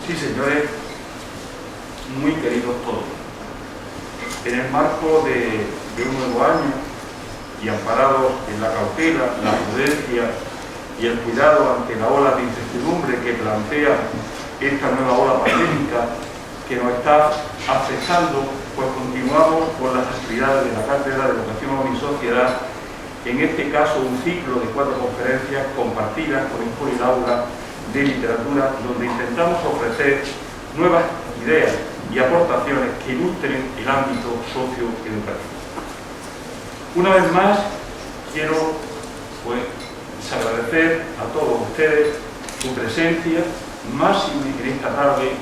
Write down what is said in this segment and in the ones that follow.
Sí, señores, muy queridos todos. En el marco de un nuevo año y amparados en la cautela, la prudencia y el cuidado ante la ola de incertidumbre que plantea esta nueva ola pandémica que nos está afectando, pues continuamos con las actividades de la Cátedra de Educación y Sociedad, en este caso un ciclo de 4 conferencias compartidas con el Foro y Aula de Literatura, donde intentamos ofrecer nuevas ideas y aportaciones que ilustren el ámbito socioeducativo. Una vez más, quiero agradecer a todos ustedes su presencia, máxima en esta tarde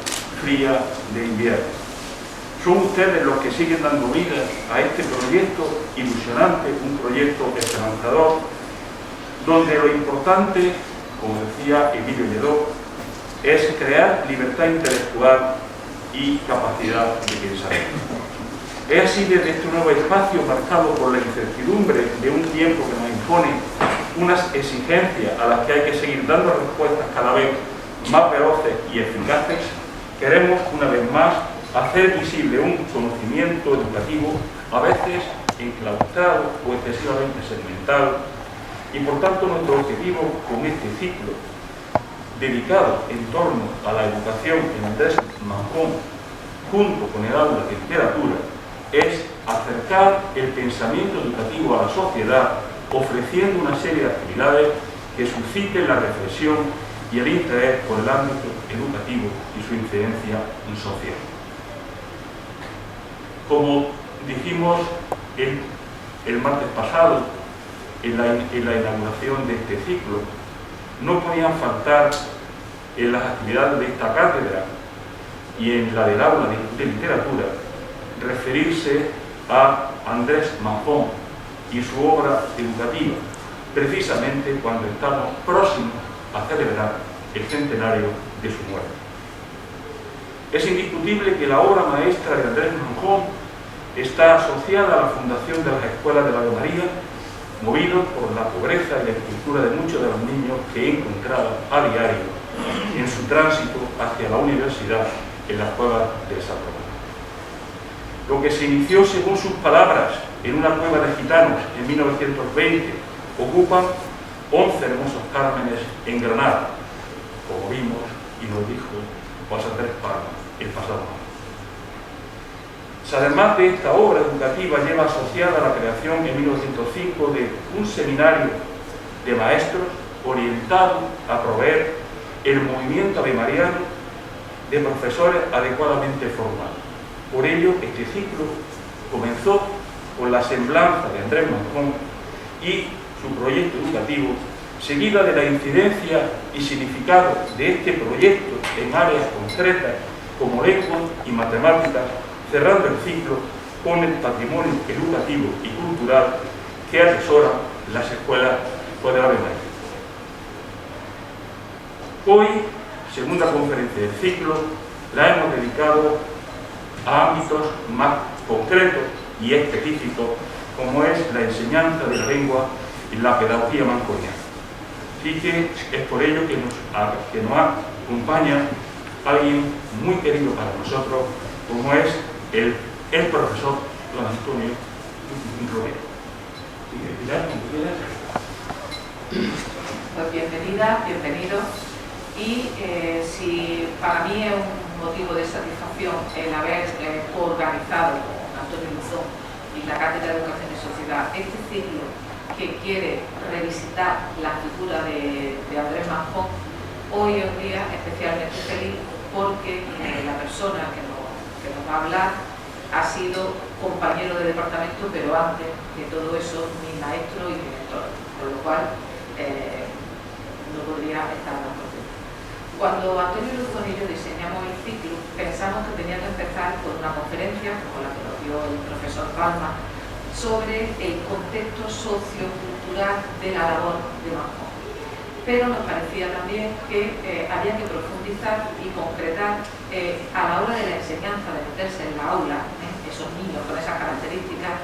fría de invierno. Son ustedes los que siguen dando vida a este proyecto ilusionante, un proyecto esperanzador, donde lo importante, como decía Emilio Lledó, es crear libertad intelectual y capacidad de pensar. Es así desde este nuevo espacio marcado por la incertidumbre de un tiempo que nos impone unas exigencias a las que hay que seguir dando respuestas cada vez más veloces y eficaces, queremos una vez más hacer visible un conocimiento educativo a veces enclaustrado o excesivamente segmentado, y por tanto nuestro objetivo con este ciclo dedicado en torno a la educación en Andrés Manjón junto con el aula de literatura es acercar el pensamiento educativo a la sociedad, ofreciendo una serie de actividades que susciten la reflexión y el interés por el ámbito educativo y su incidencia social. Como dijimos el martes pasado en la inauguración de este ciclo, no podían faltar en las actividades de esta cátedra y en la del aula de literatura referirse a Andrés Manjón y su obra educativa, precisamente cuando estamos próximos a celebrar el centenario de su muerte. Es indiscutible que la obra maestra de Andrés Manjón está asociada a la fundación de las escuelas de la Ave María, movido por la pobreza y la estructura de muchos de los niños que he encontrado a diario en su tránsito hacia la universidad en las cuevas de San Román. Lo que se inició, según sus palabras, en una cueva de gitanos en 1920, ocupan 11 hermosos cármenes en Granada, como vimos y nos dijo José Andrés Palma el pasado año. Además de esta obra educativa, lleva asociada la creación en 1905 de un seminario de maestros orientado a proveer el movimiento avemariano de profesores adecuadamente formados. Por ello, este ciclo comenzó con la semblanza de Andrés Manjón y su proyecto educativo, seguida de la incidencia y significado de este proyecto en áreas concretas como lengua y matemáticas, cerrando el ciclo con el patrimonio educativo y cultural que atesoran las escuelas de la Ave María. Hoy, segunda conferencia del ciclo, la hemos dedicado a ámbitos más concretos y específicos, como es la enseñanza de la lengua y la pedagogía manjoniana. Así que es por ello que nos acompaña alguien muy querido para nosotros, como es el profesor don Antonio Romero. Pues bienvenida, bienvenido. Y si para mí es un motivo de satisfacción el haber organizado con Antonio Luzón y la Cátedra de Educación y Sociedad este ciclo que quiere revisitar la figura de Andrés Manjón, hoy es un día especialmente feliz porque la persona que nos va a hablar ha sido compañero de departamento, pero antes de todo eso mi maestro y mi mentor, con lo cual no podría estar más contento. Cuando Antonio Luzón y yo diseñamos el ciclo, pensamos que tenía que empezar con una conferencia, como la que nos dio el profesor Palma, sobre el contexto sociocultural de la labor de Manjón. Pero nos parecía también que había que profundizar y concretar a la hora de la enseñanza, de meterse en la aula, esos niños con esas características,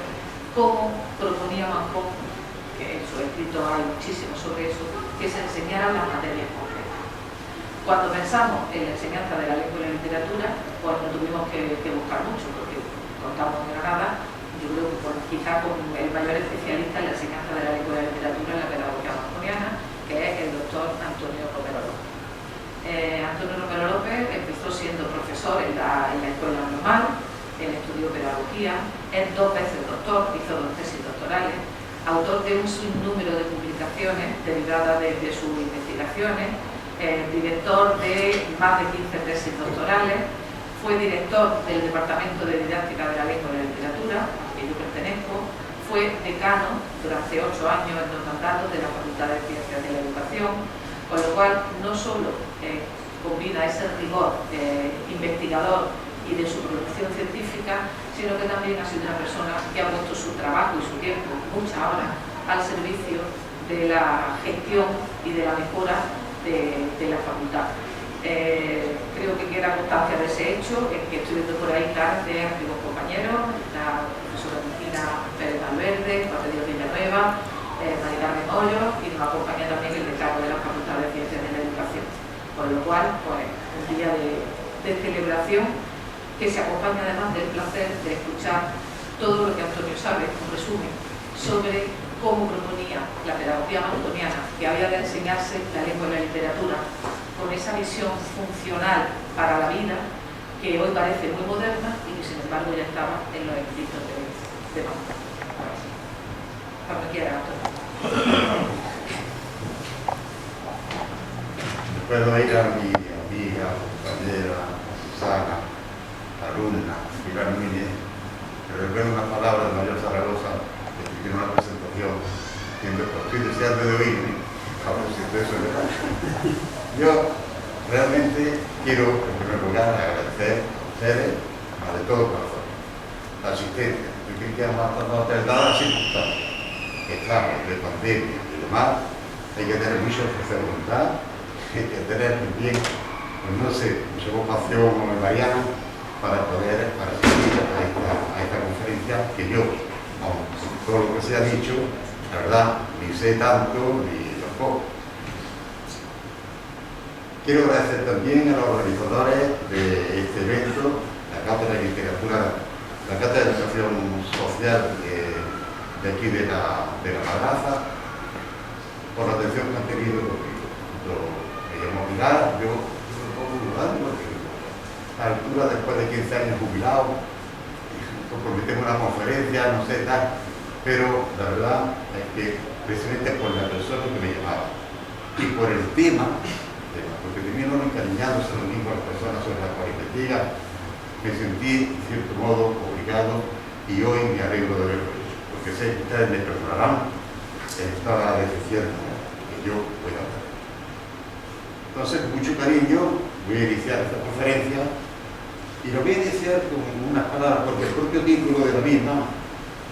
como proponía Manjón, que en su escrito hay muchísimo sobre eso, que se enseñaran las materias concretas. Cuando pensamos en la enseñanza de la lengua y la literatura, pues no tuvimos que buscar mucho, porque contamos en Granada, yo creo que quizá con el mayor especialista en la enseñanza de la lengua y la literatura en la pedagogía amazoniana, que es el doctor Antonio Romero López. Antonio Romero López empezó siendo profesor en la escuela normal, él estudió pedagogía, es 2 veces doctor, hizo 2 tesis doctorales, autor de un sinnúmero de publicaciones derivadas de sus investigaciones, director de más de 15 tesis doctorales, fue director del Departamento de Didáctica de la Lengua y la Literatura, al que yo pertenezco, fue decano durante 8 años en 2 mandatos de la Facultad de Ciencias de la Educación, con lo cual no solo combina ese rigor investigador y de su producción científica, sino que también ha sido una persona que ha puesto su trabajo y su tiempo, muchas horas, al servicio de la gestión y de la mejora de la facultad. Creo que queda constancia de ese hecho, que estoy viendo por ahí caras de antiguos compañeros, la profesora Cristina Pérez Valverde, José Dios Villanueva, María Carmen Hoyo, y nos acompaña también el decano de la Facultad de Ciencias de la Educación. Con lo cual, pues, un día de celebración que se acompaña además del placer de escuchar todo lo que Antonio sabe, un resumen, sobre cómo proponía la pedagogía amazoniana, que había de enseñarse la lengua y la literatura, con esa visión funcional para la vida, que hoy parece muy moderna y que sin embargo ya estaba en los escritos de Manta. Cuando quiera, Antonio. Puedo ir a mi amiga, compañera, Susana, alumna, Pilar Núñez, que recuerdo unas palabras de Mayor Zaragoza, que tiene una presentación, siendo estoy deseando de oírme, a ver si eso es verdad. Yo realmente quiero, en primer lugar, agradecer a ustedes, de todo corazón, la asistencia. Yo creo que además, dadas las circunstancias que estamos de pandemia y demás, hay que tener mucha fuerza de voluntad, hay que tener también, pues no sé, mucha vocación mariana para poder asistir a esta conferencia que yo, aunque todo lo que se ha dicho, la verdad, ni sé tanto ni tampoco. Quiero agradecer también a los organizadores de este evento, la Cátedra de Literatura, la Cátedra de Educación Social de aquí de la Madraza, por la atención que han tenido conmigo. Me llamo Pilar, yo un poco dudando, porque a la altura, después de 15 años jubilado, porque tengo una conferencia, no sé, tal, pero la verdad es que precisamente por la persona que me llamaba y por el tema, porque termino encariñándose lo mismo a las personas sobre las cuales investigan, me sentí, de cierto modo, obligado, y hoy me alegro de haberlo hecho, porque sé que ustedes me perdonarán esta deficiencia que yo pueda dar. Entonces, con mucho cariño, voy a iniciar esta conferencia, y lo voy a iniciar con unas palabras, porque el propio título de la misma,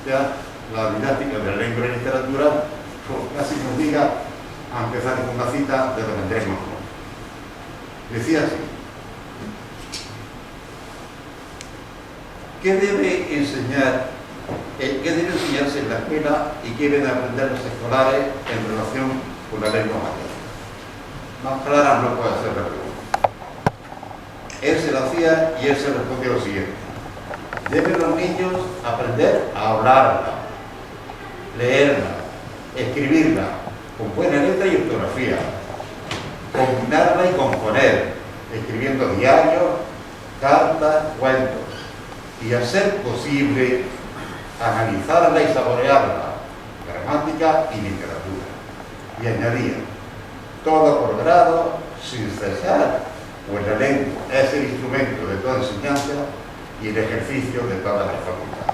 ya la didáctica de la lengua y la literatura, pues casi nos obliga a empezar con una cita de don Andrés Marcón. Decía así: ¿qué debe enseñarse en la escuela y qué deben aprender los escolares en relación con la lengua materna? Más clara no puede ser la pregunta. Él se lo hacía y él se respondió lo siguiente: deben los niños aprender a hablarla, leerla, escribirla con buena letra y ortografía, combinarla y componer, escribiendo diarios, cartas, cuentos, y a ser posible analizarla y saborearla, gramática y literatura. Y añadía: todo por grado, sin cesar, pues la lengua es el instrumento de toda enseñanza y el ejercicio de todas las facultades.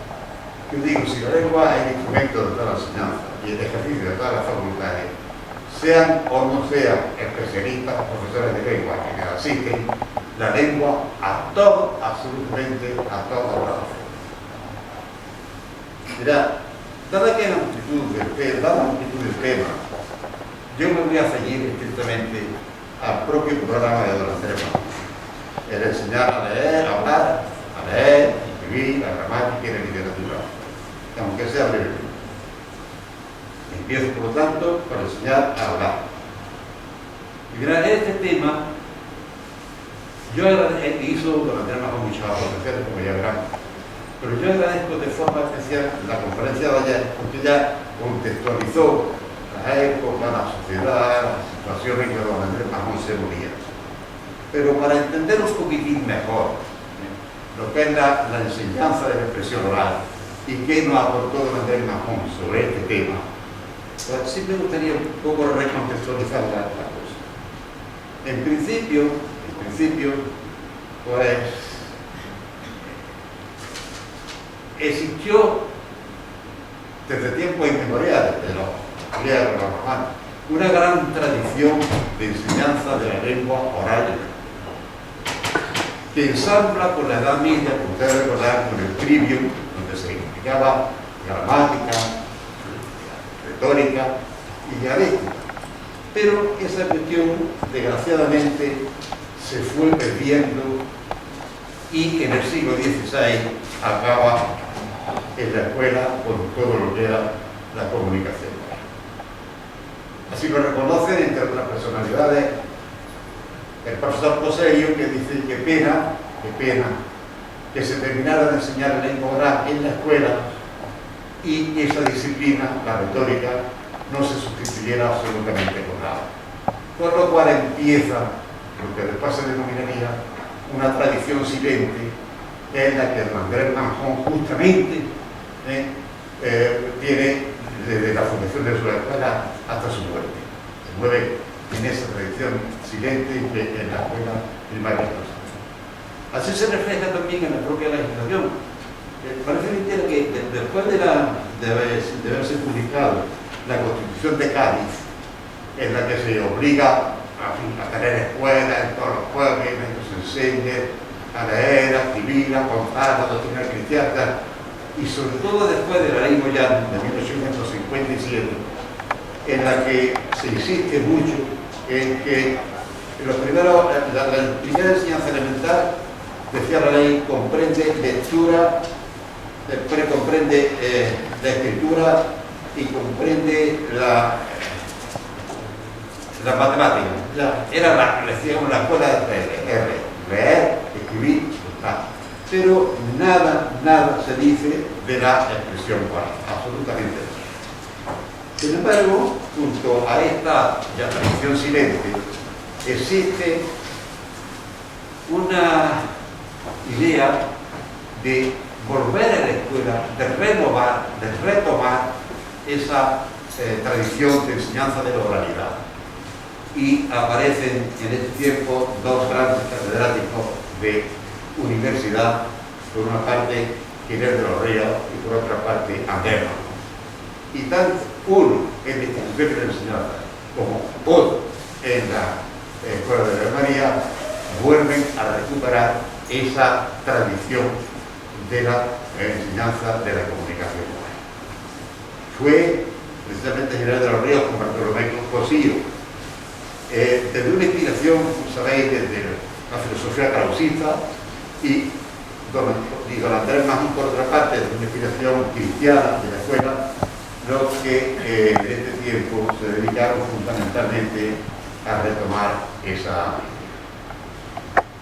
Yo digo, si la lengua es el instrumento de toda la enseñanza y el ejercicio de todas las facultades, sean o no sean especialistas, profesores de lengua que me asisten, la lengua a todo, absolutamente a todas las facultades. Mirad, dada la amplitud del tema, yo me voy a ceñir estrictamente al propio programa de don Andrés Marcón, el enseñar a leer, a hablar, a leer, escribir, la gramática y la literatura, aunque sea brevemente. Empiezo, por lo tanto, por enseñar a hablar. Y mirad, este tema Yo hizo durante muchas aportaciones, como ya verán, pero yo agradezco de forma especial la conferencia de ayer, porque ya contextualizó la época, la sociedad, las situaciones que don Andrés Mahón se movía. Pero para entender un poquitín mejor lo que es la enseñanza de la expresión oral y qué nos aportó don Andrés Mahón sobre este tema, pues sí me gustaría un poco recontextualizar la cosa. En principio, pues existió desde tiempos inmemoriales, de los griegos, los romanos, una gran tradición de enseñanza de la lengua oral, que ensambla con la Edad Media, como ustedes recordarán, con el trivium, donde se explicaba gramática, retórica y dialéctica. Pero esa cuestión, desgraciadamente, se fue perdiendo y en el siglo XVI acaba en la escuela con todo lo que era la comunicación. Así lo reconocen, entre otras personalidades, el profesor Cosello, que dice que pena que se terminara de enseñar lengua oral en la escuela y esa disciplina, la retórica, no se sustituyera absolutamente con nada. Por lo cual empieza lo que después se denominaría una tradición silente, en la que Andrés Mahón justamente tiene desde la fundación de su escuela hasta su muerte. Se mueve en esa tradición silente en la escuela primaria. Así se refleja también en la propia legislación. Parece mentira que después de haberse publicado la Constitución de Cádiz, en la que se obliga a tener escuelas en todos los pueblos, en que se enseñe a leer, a escribir, a contar, a doctrina cristiana, y sobre todo después de la Ley Moyano de 1857, en la que se insiste mucho en que la primera enseñanza elemental, decía la ley, comprende lectura, comprende la escritura y comprende la matemática. Era la escuela de leer, escribir, contar. Pero nada se dice de la expresión oral, absolutamente nada. Sin embargo, junto a esta tradición silente, existe una idea de volver a la escuela, de retomar esa tradición de enseñanza de la oralidad. Y aparecen en este tiempo dos grandes catedráticos de universidad, por una parte Ginés de los Ríos y por otra parte Andrés Mahón. Y tanto uno en la institución de la enseñanza como otro en la Escuela de la María vuelven a recuperar esa tradición de la enseñanza de la comunicación. Fue precisamente Ginés de los Ríos con Bartolomé Cosillo, desde una inspiración, sabéis, desde la filosofía clausista, y don Andrés Mahón, por otra parte, desde una inspiración cristiana de la escuela, los que en este tiempo se dedicaron fundamentalmente a retomar esa.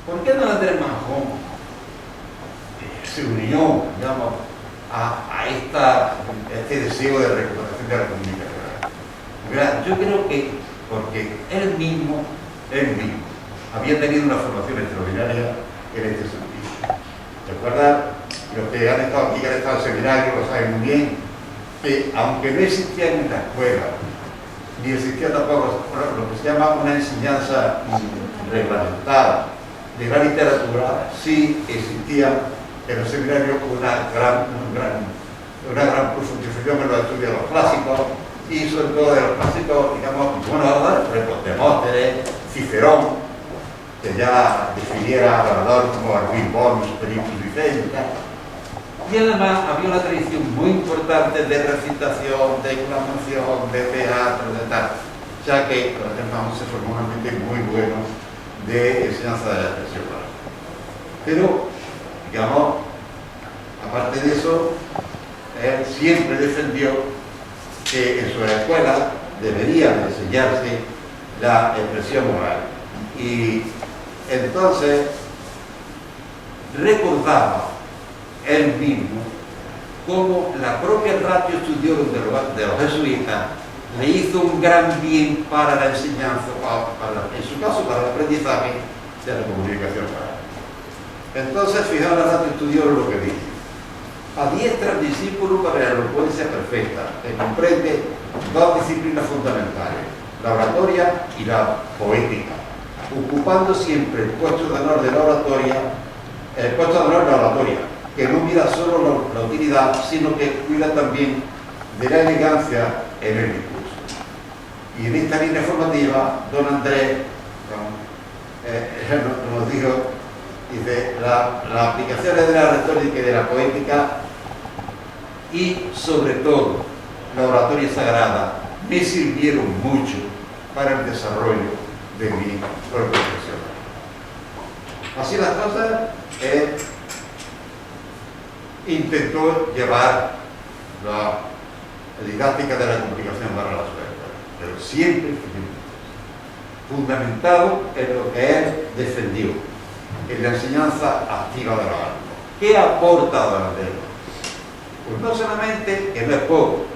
¿Por qué don Andrés Mahón se unió, digamos, a este deseo de recuperación de la comunicación? Yo creo que porque él mismo había tenido una formación extraordinaria en este sentido. ¿Recuerdan? Los que han estado aquí, que han estado en seminario, lo saben muy bien, que aunque no existía en la escuela, ni existía tampoco lo que se llama una enseñanza reglamentada de la literatura, sí existía en los seminarios una gran profundización en los estudios de los clásicos, y sobre todo de los clásicos, digamos, por ejemplo, Demóstenes, Cicerón, que ya definiera a Orador como Arvin Bonus, Periplus Vicente. Y además había una tradición muy importante de recitación, de declamación, de teatro, de tal, ya que los hermanos se formó un ambiente muy bueno de enseñanza de la expresión oral. Pero, digamos, aparte de eso, él siempre defendió que en su escuela debería enseñarse la expresión oral. Y Entonces, recordaba él mismo cómo la propia ratio studiorum de los jesuitas le hizo un gran bien para la enseñanza, en su caso para el aprendizaje de la comunicación oral. Entonces, fijaos la ratio studiorum lo que dice: adiestra al discípulo para la elocuencia perfecta, que comprende dos disciplinas fundamentales, la oratoria y la poética, ocupando siempre el puesto de honor de la oratoria, que no mira solo la utilidad, sino que cuida también de la elegancia en el discurso. Y en esta línea formativa, don Andrés nos dijo, dice, las aplicaciones de la retórica y de la poética y sobre todo la oratoria sagrada me sirvieron mucho para el desarrollo de mi propia profesión. Así las cosas, intentó llevar la didáctica de la comunicación para las escuelas, pero siempre fundamentado en lo que él defendió, en la enseñanza activa de los alumnos. ¿Qué aporta don Andrés? Pues no solamente, que no es poco,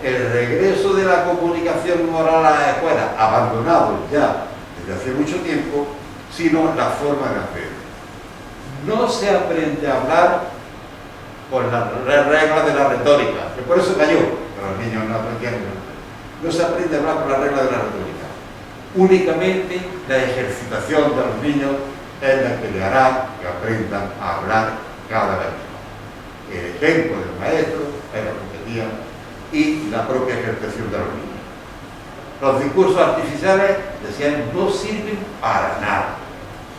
el regreso de la comunicación oral a la escuela, abandonado ya desde hace mucho tiempo, sino la forma de hacer. No se aprende a hablar con las reglas de la retórica, que por eso cayó, que los niños no aprendían. No se aprende a hablar con las reglas de la retórica. Únicamente la ejercitación de los niños es la que le hará que aprendan a hablar cada vez más. El ejemplo del maestro es la puntería y la propia ejercitación de los niños. Los discursos artificiales, decían, no sirven para nada,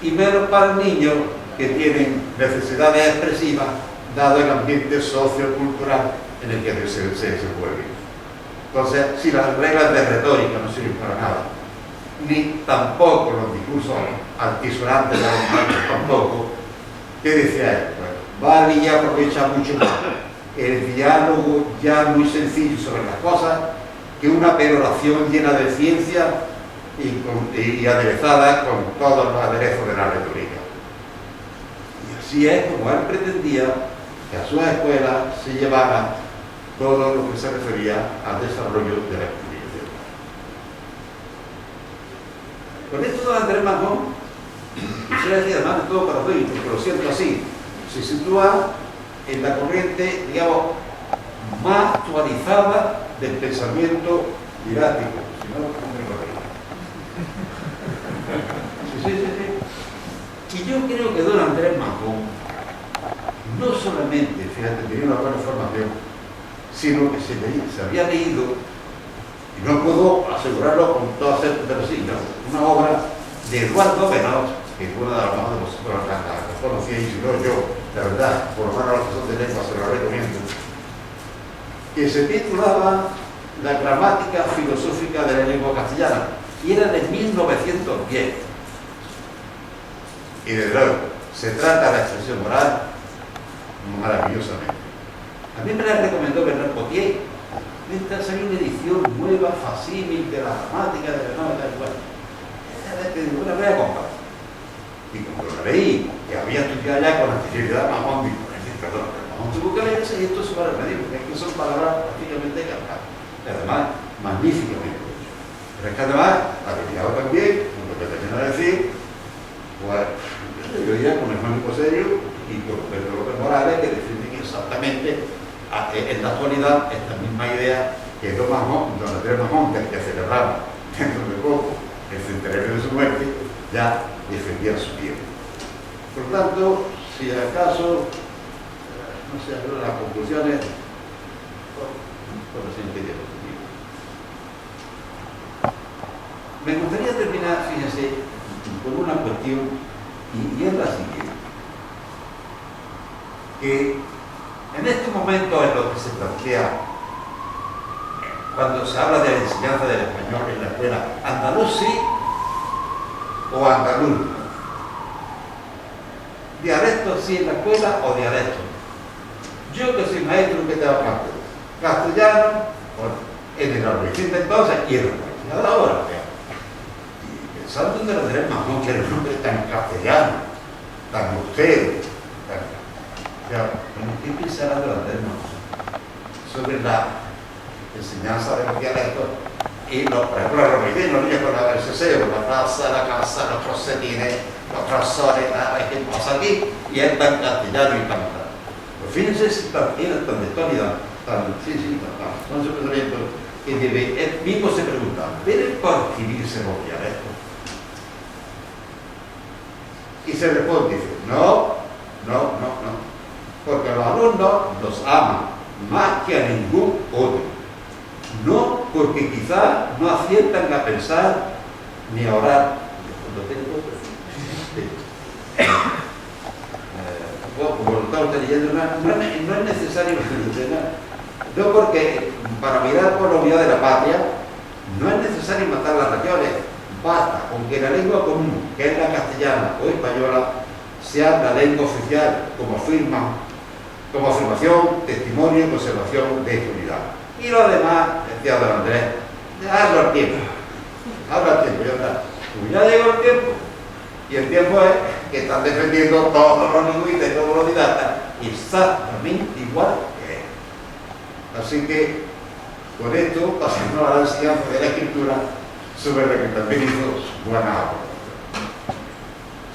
y menos para niños que tienen necesidades expresivas dado el ambiente sociocultural en el que se desenvuelve. Entonces, si las reglas de retórica no sirven para nada, ni tampoco los discursos altisonantes de los maestros tampoco, ¿qué decía él? Bueno, vale, ya aprovecha mucho más el diálogo ya muy sencillo sobre las cosas que una peroración llena de ciencia y aderezada con todos los aderezos de la retórica. Y así es como él pretendía que a su escuela se llevara todo lo que se refería al desarrollo de la comunicación. Con esto don Andrés Magón, quisiera decir además de todo para hoy, porque lo siento así, se sitúa en la corriente, digamos, más actualizada del pensamiento didáctico. Si no, no me corrijo. Sí. Y yo creo que don Andrés Magón no solamente, fíjate, tenía una buena formación, sino que se había leído, y no puedo asegurarlo con toda certeza, pero sí, una obra de Eduardo Benot, que fue una de las más de vosotros que conocíais, y si no yo, la verdad, por lo menos a los que son de lengua se lo recomiendo, que se titulaba La gramática filosófica de la lengua castellana, y era de 1910. Y desde luego, se trata de la expresión oral maravillosamente. A mí me la recomendó Bernard Potier. Mientras salió una edición nueva, facímil, de la gramática de la gramática del cual. Una voy a comprar. Y cuando la leí, que había estudiado ya con anterioridad Mahón, dijo, perdón, Mahón tuvo que leerse y esto es para el medio, porque es que son palabras prácticamente cantadas. Y además, magníficamente hecho. Pero es que además, abreviado también, lo que termino de decir, pues, yo diría con el Mónico Serio y con Pedro López Morales, que defienden exactamente en la actualidad esta misma idea que don Andrés Magón, que celebramos dentro de poco el centenario de su muerte, ya defendía su tiempo. Por lo tanto, si acaso, no sé, las conclusiones, por la siguiente diapositiva. Me gustaría terminar, fíjense, con una cuestión, y es la siguiente, que en este momento en lo que se plantea, cuando se habla de la enseñanza del español en la escuela, andaluz sí o andaluz, dialecto sí en la escuela o dialecto. Yo que soy maestro, ¿qué te va a hablar? Castellano, en el origen de entonces y en el de ahora. Santo de Andrés Mahón, que era un nombre tan castellano, tan austero, ¿qué pensará de Andrés Mahón sobre la enseñanza de los dialectos? Y por ejemplo, los romidines, los niños con el seseo, la plaza, la casa, los prosetines, los trasores, hay que pasar aquí, y es tan castellano y tan claro. Pues fíjense si era tan de actualidad, tan sorprendente, que él mismo se pregunta, ¿debe prohibirse los dialectos? Y se responde, dice, no, porque los alumnos los aman más que a ningún otro. No porque quizás no aciertan a pensar ni a orar. Como lo estamos leyendo, no es necesario no, porque para mirar por la unidad de la patria no es necesario matar las regiones. Basta con que la lengua común, que es la castellana o española, sea la lengua oficial como afirmación, testimonio y conservación de esta unidad. Y lo demás, decía don Andrés, dejarlo al tiempo. Ya está. Pues ya llegó el tiempo. Y el tiempo es que están defendiendo todos los lingüistas y todos los didactas exactamente igual que él. Así que, con esto, pasamos a la enseñanza de la escritura, sobre la que también hizo buena aportación.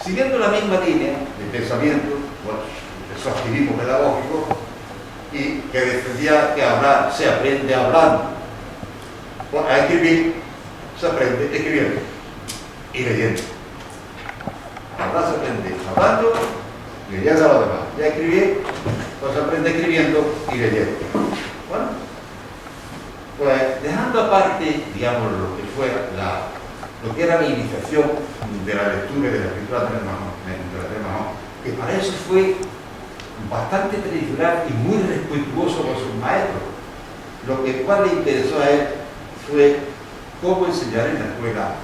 Siguiendo la misma línea de pensamiento, de su activismo pedagógico, y que defendía que hablar se aprende hablando, a escribir se aprende escribiendo y leyendo. Hablar se aprende hablando y leyendo a los demás. Ya escribir, pues se aprende escribiendo y leyendo. Bueno, pues dejando aparte, digamos, lo que era la iniciación de la lectura y de la escritura de Mahón, que para eso fue bastante tradicional y muy respetuoso con sus maestros. Lo que más le interesó a él fue cómo enseñar en la escuela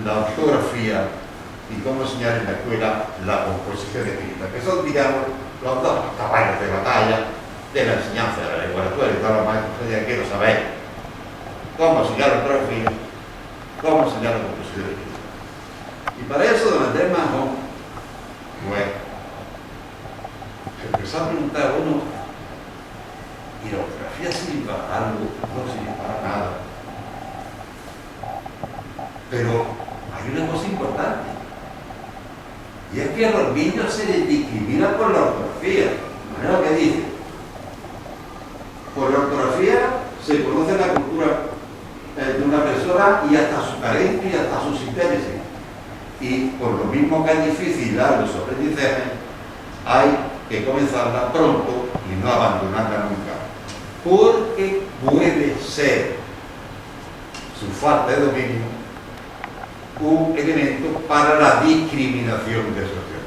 la ortografía y cómo enseñar en la escuela la composición escrita, que son, digamos, los dos caballos de batalla de la enseñanza de la literatura, y todos los maestros ya quiero saber cómo enseñar la ortografía, cómo enseñar la composición escrita. Y para eso don Andrés Mahón, bueno, se empezó a preguntar a uno, ¿y la ortografía sirve para algo? No sirve para nada. Pero hay una cosa importante, y es que a los niños se les discrimina por la ortografía. De manera que dice, por la ortografía se conoce la cultura de una persona y hasta su carencia y hasta sus intereses. Y por lo mismo que es difícil dar los aprendizajes, hay que comenzarla pronto y no abandonarla nunca, porque puede ser su falta de dominio un elemento para la discriminación de sociedad.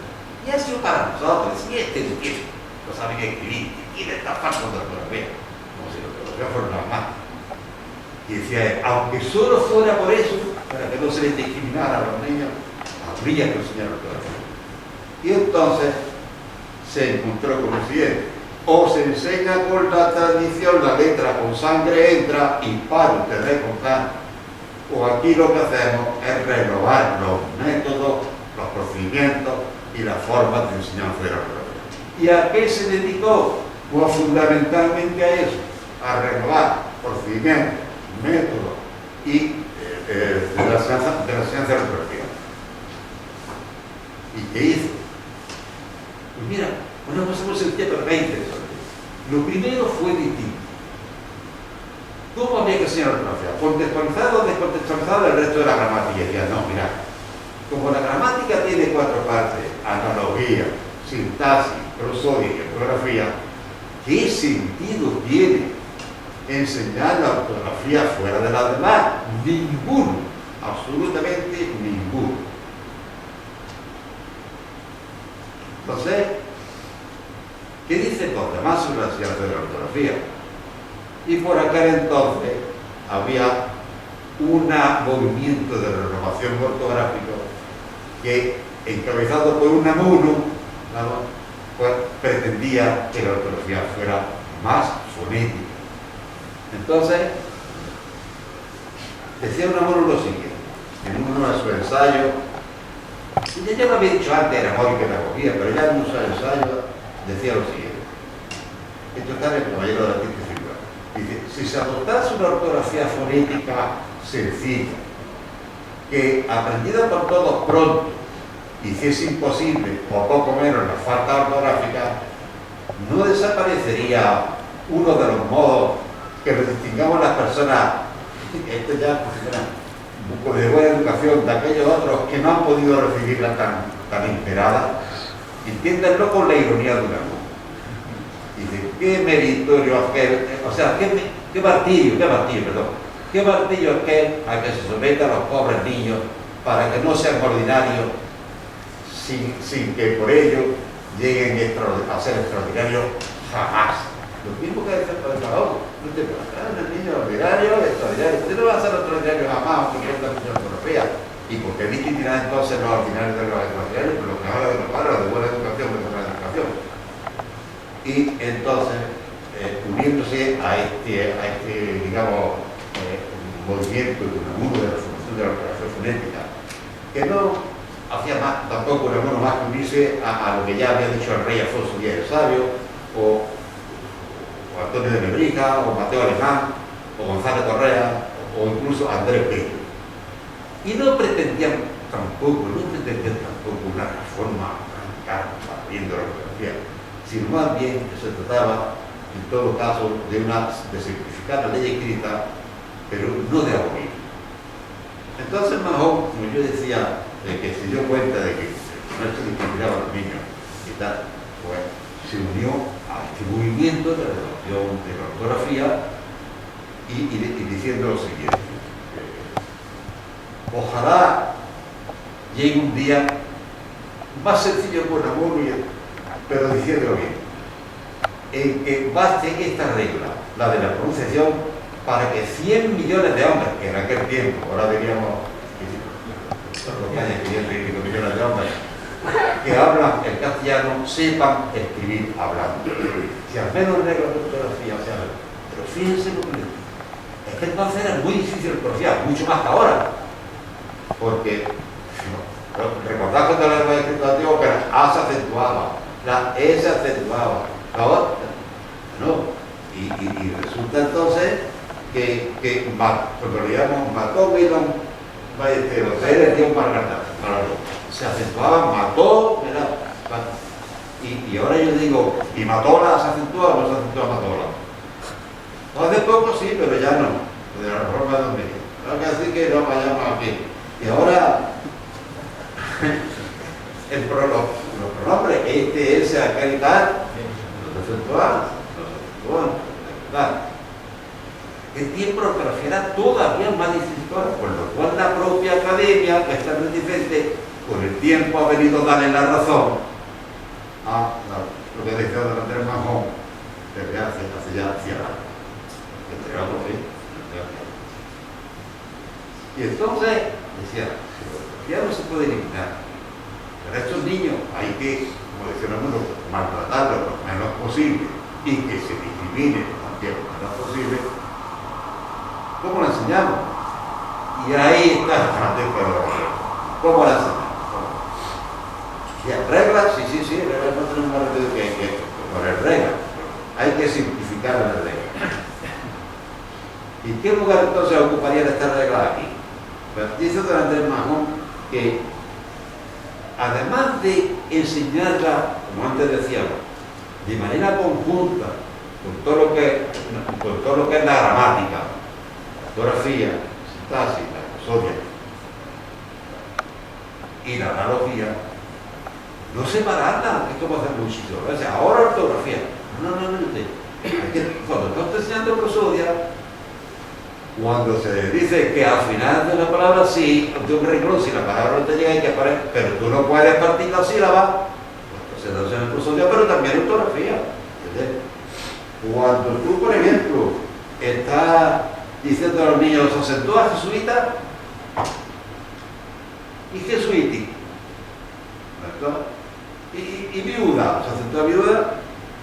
Y ha sido para nosotros, si este no sabe qué escribir, y tiene esta falta de ortografía, como si la ortografía fuera normal. Y decía, aunque solo fuera por eso, para que no se les discriminara a los niños, habría que enseñar ortografía. Y entonces se encontró con lo siguiente: o se enseña con la tradición, la letra con sangre entra y para usted de contar, o aquí lo que hacemos es renovar los métodos, los procedimientos y las formas de enseñanza de la ortografía. ¿Y a qué se dedicó? Pues fundamentalmente a eso, a renovar procedimientos, métodos y de la enseñanza de la ortografía. ¿Y qué hizo? Pues mira, una cosa muy sencilla pero muy interesante. Lo primero fue distinto. ¿Cómo había que enseñar ortografía? ¿Contextualizado o descontextualizado el resto de la gramática? Y decía, no, mira, como la gramática tiene 4 partes, analogía, sintaxis, prosodia y ortografía, ¿qué sentido tiene enseñar la ortografía fuera de las demás? Ninguno, absolutamente ninguno. Entonces, ¿qué dicen los demás sobre la enseñanza de la ortografía? Y por aquel entonces había un movimiento de renovación ortográfica que, encabezado por un amuno, pues pretendía que la ortografía fuera más fonética. Entonces, decía un amuno lo siguiente: en uno de sus ensayos, y ya lo había dicho antes, era amor y pedagogía, pero ya en uno de sus ensayos decía lo siguiente. Esto está en el Caballero de la Quinta Figura. Dice, si se adoptase una ortografía fonética sencilla, que aprendida por todos pronto, hiciese imposible, o poco menos, la falta ortográfica, no desaparecería uno de los modos que nos distingamos las personas, esto ya de buena educación, de aquellos otros que no han podido recibirla tan esperada, entiéndanlo con la ironía de un amor. Dice, qué meritorio aquel, o sea, qué martirio aquel a que se someta a los pobres niños para que no sean ordinarios sin que por ello lleguen a ser extraordinarios jamás. Lo mismo que dice el Pablo, no te pasan el niño ordinario, extraordinario. Usted no va a ser extraordinario jamás, aunque quiera la Unión Europea. Y porque distinguirá entonces los ordinarios de los extraordinarios, pero lo que habla de los padres, de buena educación, de buena educación. Y entonces, uniéndose a este digamos, movimiento de uno de la formación de la ortografía fonética, que no hacía más, tampoco era bueno más que unirse a lo que ya había dicho el rey Afonso X el Sabio, o Antonio de Nebrija, o Mateo Alemán, o Gonzalo Correa, o incluso Andrés Bello. Y no pretendían tampoco una reforma radical viendo la ortografía, sino más bien que se trataba, en todo caso, de simplificar la ley escrita, pero no de abolir. Entonces Mahón, como yo decía, que se dio cuenta de que no se discriminaba a los niños y tal, pues se unió a este movimiento de la adopción de la ortografía y diciendo lo siguiente. Ojalá llegue un día más sencillo por amor, pero diciéndolo bien, en que baste esta regla, la de la pronunciación, para que 100 millones de hombres, que en aquel tiempo, ahora diríamos que hay 500 millones de hombres, que hablan el castellano, sepan escribir hablando. Si al menos reglas de ortografía, o sea, pero fíjense lo que es que entonces era muy difícil de ortografía, mucho más que ahora, porque recordad cuando la lengua escrita antigua que la A se acentuaba, la E se acentuaba, la otra no, y resulta entonces que cuando le llamamos mató Milón, le dio un margaritazo, se acentuaba, mató, y ahora yo digo, ¿y Matola se acentúa o no se acentúa Matola? Hace poco sí, pero ya no, de la reforma de 2000. Tengo que decir que no vayamos aquí. Y ahora, los pronombres, ese, aquel y tal, los acentuamos, el tiempo de ortografía era todavía más difícil, por lo cual la propia academia, que está reticente, con el tiempo ha venido a darle la razón a lo que decía don Andrés Mahón desde hace ya 100 años. Entregamos, ¿sí? Y entonces decía, ya no se puede eliminar, pero a estos niños hay que, como decía uno, maltratarlos lo menos posible y que se discrimine también lo menos posible. ¿Cómo la enseñamos? Y ahí está la pedagogía. ¿Cómo la enseñamos? Reglas, sí, reglas no tenemos más remedio que poner reglas. Hay que simplificar las reglas. ¿Y qué lugar entonces ocuparían estas reglas aquí? Pues dice don Andrés Mahón que además de enseñarla, como antes decíamos, de manera conjunta, con todo lo que es la gramática, la ortografía, la sintaxis, la prosodia y la analogía, no separarla, es como hacer muchísimo. O sea, ahora ortografía. No. Cuando está enseñando prosodia, cuando se dice que al final de una palabra sí, de un renglón, si la palabra no te llega, hay que aparecer, pero tú no puedes partir la sílaba, pues entonces no se prosodia, pero también ortografía. ¿Entiendes? Cuando tú, por ejemplo, estás diciendo a los niños, ¿se acentúa jesuita? ¿Y jesuiti? ¿Verdad? Y viuda, se acentúa viuda.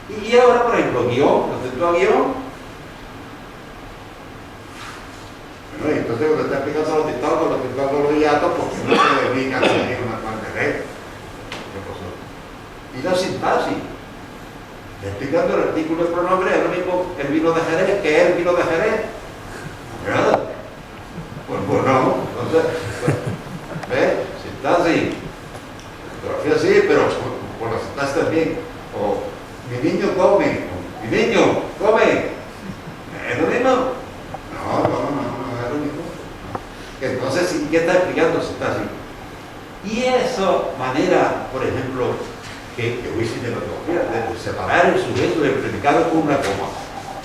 Y ahora, por ejemplo, guión, se acentúa guión. ¿no? Y entonces cuando está explicando los dictados, los hiatos, porque no se dedica a conseguir una parte de red. Y la sintaxis. Explicando el artículo de pronombre, es lo mismo el vino de Jerez que el vino de Jerez. ¿Verdad? Pues no. Entonces, ¿ves? Sintaxis. Ortografía sí, pero por la sintaxis también. O mi niño come. Mi niño come. ¿Es lo mismo? No, es lo mismo. Entonces, ¿qué está explicando sintaxis? Y esa manera, por ejemplo, que hoy sí de separar el sujeto del predicado con una coma,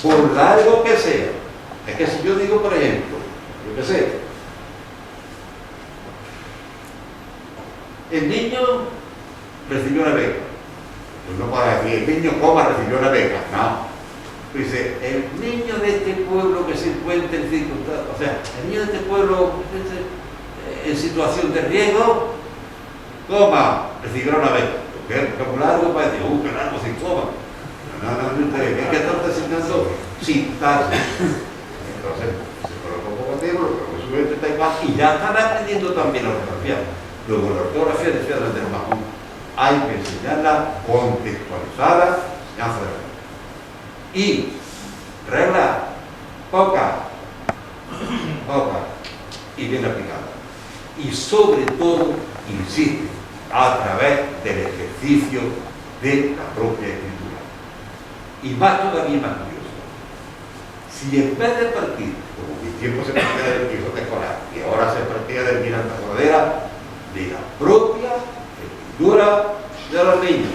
por largo que sea. Es que si yo digo, por ejemplo, yo qué sé, el niño recibió una beca. Pues no para decir, el niño coma recibió una beca, no. Dice, el niño de este pueblo que se encuentra en circunstancias, o sea, el niño de este pueblo en situación de riesgo, coma, recibió una beca. Que es muy largo para decir, qué largo sin coma. No, es que están designando sintaxis. Entonces, se coloca un poco de tiempo, lo sube está igual, y ya están aprendiendo también la ortografía. Luego, la ortografía, decía desde el Mahón, hay que enseñarla contextualizada, enseñanza de la y reglas pocas y bien aplicadas. Y sobre todo, insiste, a través del ejercicio de la propia escritura. Y más todavía más curioso, si en vez de partir, como mi tiempo se partía del Quijote escolar, y ahora se partía del Miranda Cordera, de la propia escritura de los niños,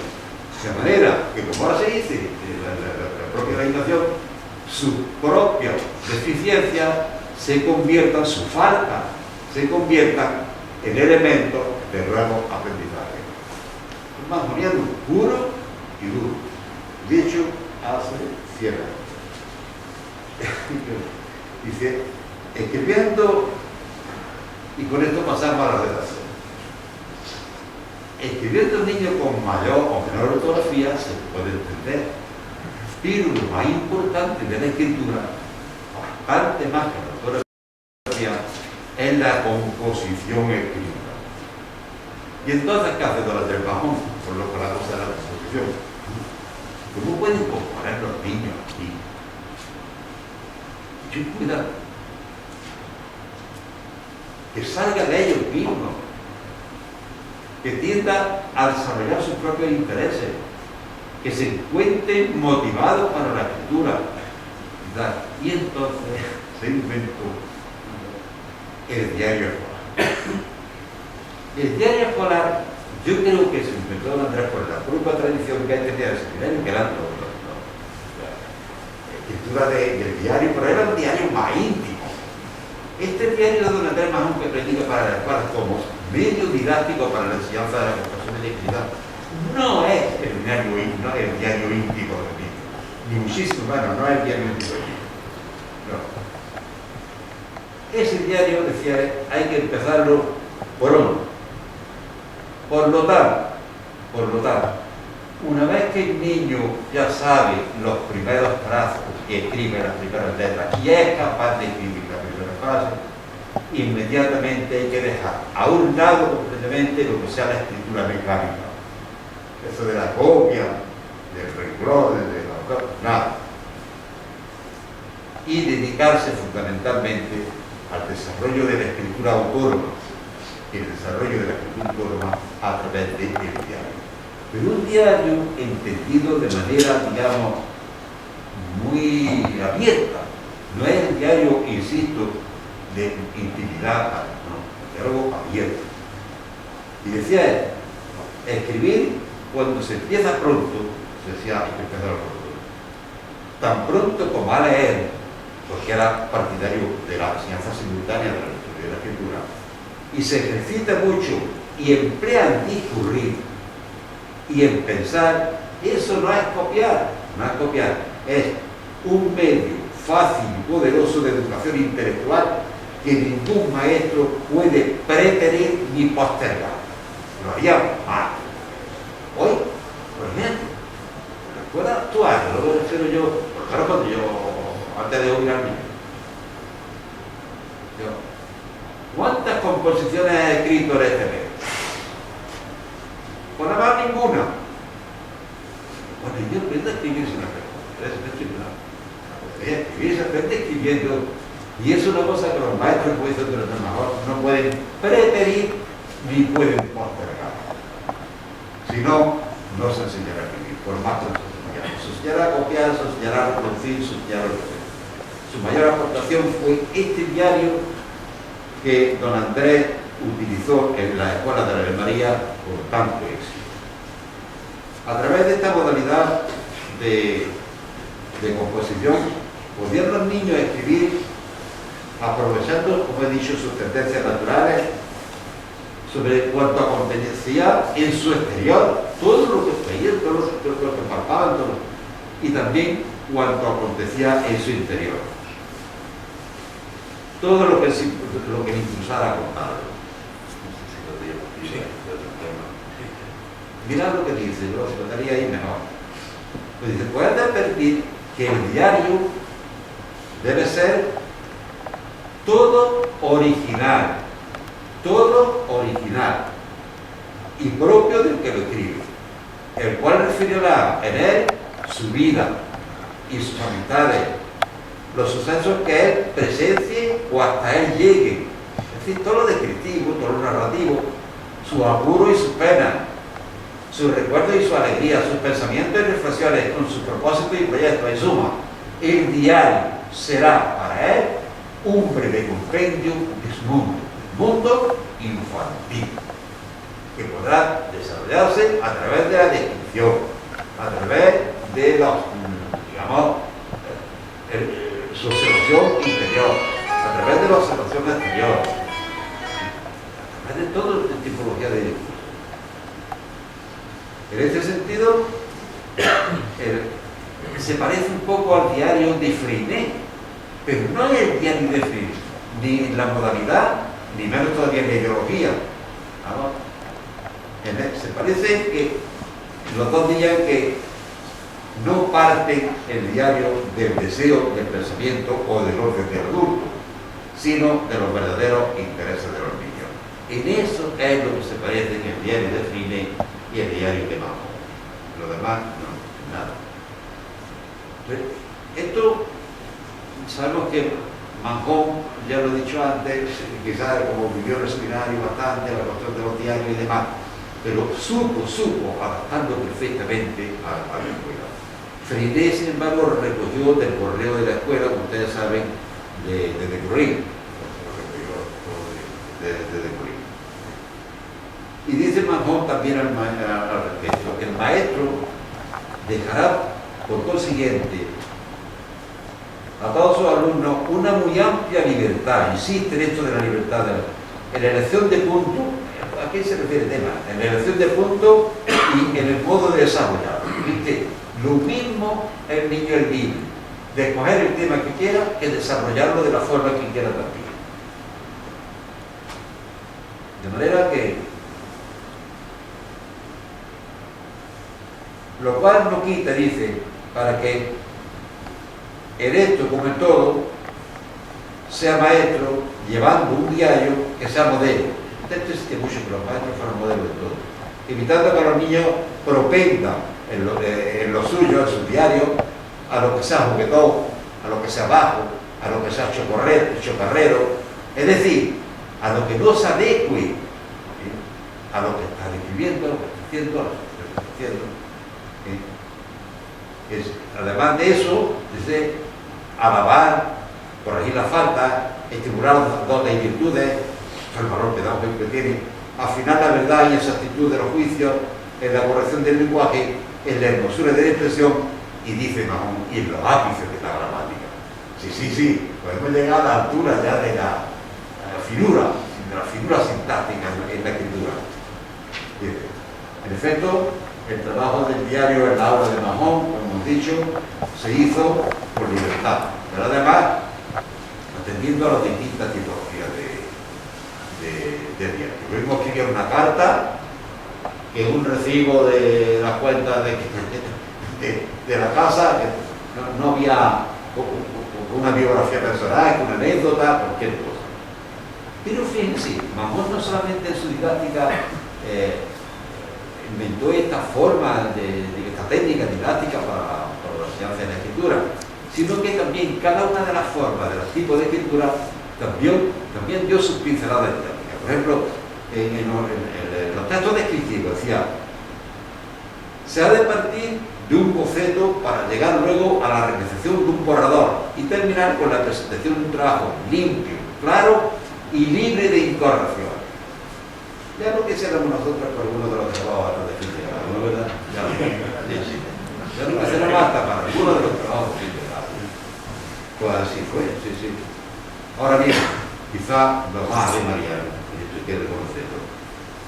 de manera que, como ahora se dice, la propia legislación, sus propias deficiencias se conviertan, su falta, se conviertan en elementos de nuevo aprendizaje. Un manjoniano puro y duro. Dicho hace 100 años. Dice, escribiendo, y con esto pasamos a la redacción. Escribiendo un niño con mayor o menor ortografía se puede entender, pero lo más importante de la escritura, bastante más que la ortografía, es la composición escrita. Y entonces, ¿qué hace Dolores del Mahón? Por lo que la cosa de la composición. ¿Cómo pueden componer los niños aquí? Mucho cuidado. Que salga de ellos mismos. Que tienda a desarrollar sus propios intereses. Que se encuentren motivados para la escritura. Y entonces se inventó el diario escolar. El diario escolar, yo creo que se inventó Andrés por la propia tradición que hay tenía de seminario, que era la escritura del diario, pero era un diario más íntimo. Este diario de don Andrés Mahón, que predica para las escuelas como medio didáctico para la enseñanza de la comprensión de la escritura, no es el diario íntimo del niño, ni muchísimo menos, no es el diario íntimo del niño. No. Ese diario, decía, hay que empezarlo por uno. Por lo tanto, una vez que el niño ya sabe los primeros trazos y escribe las primeras letras y es capaz de escribir la primera frase, inmediatamente hay que dejar a un lado completamente lo que sea la escritura mecánica. Eso de la copia, del renglón, nada. Y dedicarse fundamentalmente al desarrollo de la escritura autónoma y el desarrollo de la escritura autónoma a través del diario. Pero un diario entendido de manera, digamos, muy abierta. No es el diario, insisto, de intimidad, no, diálogo abierto. Y decía él, escribir cuando se empieza pronto, se decía, hay que empezar pronto, tan pronto como a leer, porque era partidario de la enseñanza simultánea de la lectura y de la escritura, y se ejercita mucho y emplea en discurrir y en pensar, eso no es copiar, es un medio fácil y poderoso de educación intelectual que ningún maestro puede preterir ni postergar. Lo haría mal. Hoy, por ejemplo, en la escuela actual, lo refiero yo, por ejemplo, cuando yo, antes de jubilarme, escrito en este mes? Pues nada más ninguna. Bueno, yo aprendo a escribir sin escribir, se aprende escribiendo. Y es una cosa que los maestros juicios de los mejor no pueden preferir ni pueden postergar. Si no, no se enseñará a escribir, por más que se enseñará a copiar, se enseñará a reproducir, se enseñará a reproducir. Su mayor aportación fue este diario que don Andrés utilizó en la Escuela de la Ave María con tanto éxito. A través de esta modalidad de composición, podían los niños escribir aprovechando, como he dicho, sus tendencias naturales sobre cuanto acontecía en su exterior, todo lo que veían, todo lo que palpaban, y también cuanto acontecía en su interior. Todo lo que le impulsara a contarlo. Mirad lo que dice, yo lo explicaría ahí mejor. Pues dice, puede advertir que el diario debe ser todo original y propio del que lo escribe, el cual referirá en él su vida y sus amistades, los sucesos que él presencie o hasta él llegue, es decir, todo lo descriptivo, todo lo narrativo, su apuro y sus penas, sus recuerdos y su alegría, sus pensamientos y reflexiones con sus propósitos y proyectos. En suma, el diario será para él un breve compendio de su mundo infantil, que podrá desarrollarse a través de la descripción, a través de los, digamos, su observación interior, a través de la observación exterior, a través de toda la tipología de discurso. En este sentido, se parece un poco al diario de Freinet, pero no es el diario de Freinet, ni en la modalidad, ni menos todavía en la ideología. ¿Vamos? Se parece que los dos días que no parten el diario del deseo, del pensamiento o del orden del adulto, sino de los verdaderos intereses de los niños. En eso es lo que se parece en el diario de Freinet y el diario de Mahón. Lo demás, no, nada. Esto, sabemos que Mahón, ya lo he dicho antes, quizás como vivió en el seminario bastante, la cuestión de los diarios y demás, pero supo adaptando perfectamente a la escuela. Freinet, sin embargo, recogió del correo de la escuela, como ustedes saben, de Curín. Y dice Mahón también al respecto, que el maestro dejará, por consiguiente, a todos sus alumnos una muy amplia libertad, insiste en esto de la libertad, en la elección de puntos. ¿A qué se refiere el tema? En la elección de puntos y en el modo de desarrollarlo. ¿Viste? Lo mismo el niño es libre de escoger el tema que quiera que desarrollarlo de la forma que quiera también. De manera que, lo cual no quita, dice, para que el esto como el todo sea maestro, llevando un diario que sea modelo. Esto existe mucho, que los maestros fueron modelos de todo, evitando que los niños propendan en lo suyo, en su diario, a lo que sea juguetón, a lo que sea bajo, a lo que sea chocarrero, es decir, a lo que no se adecue a lo que está describiendo, a lo que está haciendo, a lo que está haciendo. Además de eso, dice, alabar, corregir la falta, estimular los dones y virtudes, el valor pedagógico que tiene, afinar la verdad y exactitud de los juicios, en la corrección del lenguaje, en la hermosura de la expresión, y dice Mahón, y en los ápices de la gramática. Sí, podemos llegar a la altura ya de la finura sintáctica en la escritura. Dice, en efecto, el trabajo del diario en la aula de Mahón, como hemos dicho, se hizo por libertad, pero además atendiendo a las distintas tipologías de diario. Lo mismo escribir una carta que un recibo de las cuentas de la casa, que no había una biografía personal, una anécdota, cualquier cosa. Pero fíjense, Mahón no solamente en su didáctica inventó esta forma, esta técnica didáctica para la enseñanza de la escritura, sino que también cada una de las formas, de los tipos de escritura, también dio sus pinceladas didácticas. Por ejemplo, en los textos descriptivos decía: se ha de partir de un boceto para llegar luego a la realización de un borrador y terminar con la presentación de un trabajo limpio, claro y libre de incorrecciones. Ya lo que hiciéramos nosotros por algunos de los trabajos de escritura, ¿no es verdad? Ya lo que hiciéramos hasta para algunos de los trabajos de escritura. Pues así fue, sí. Ahora bien, quizá lo más de María, y esto hay que reconocerlo,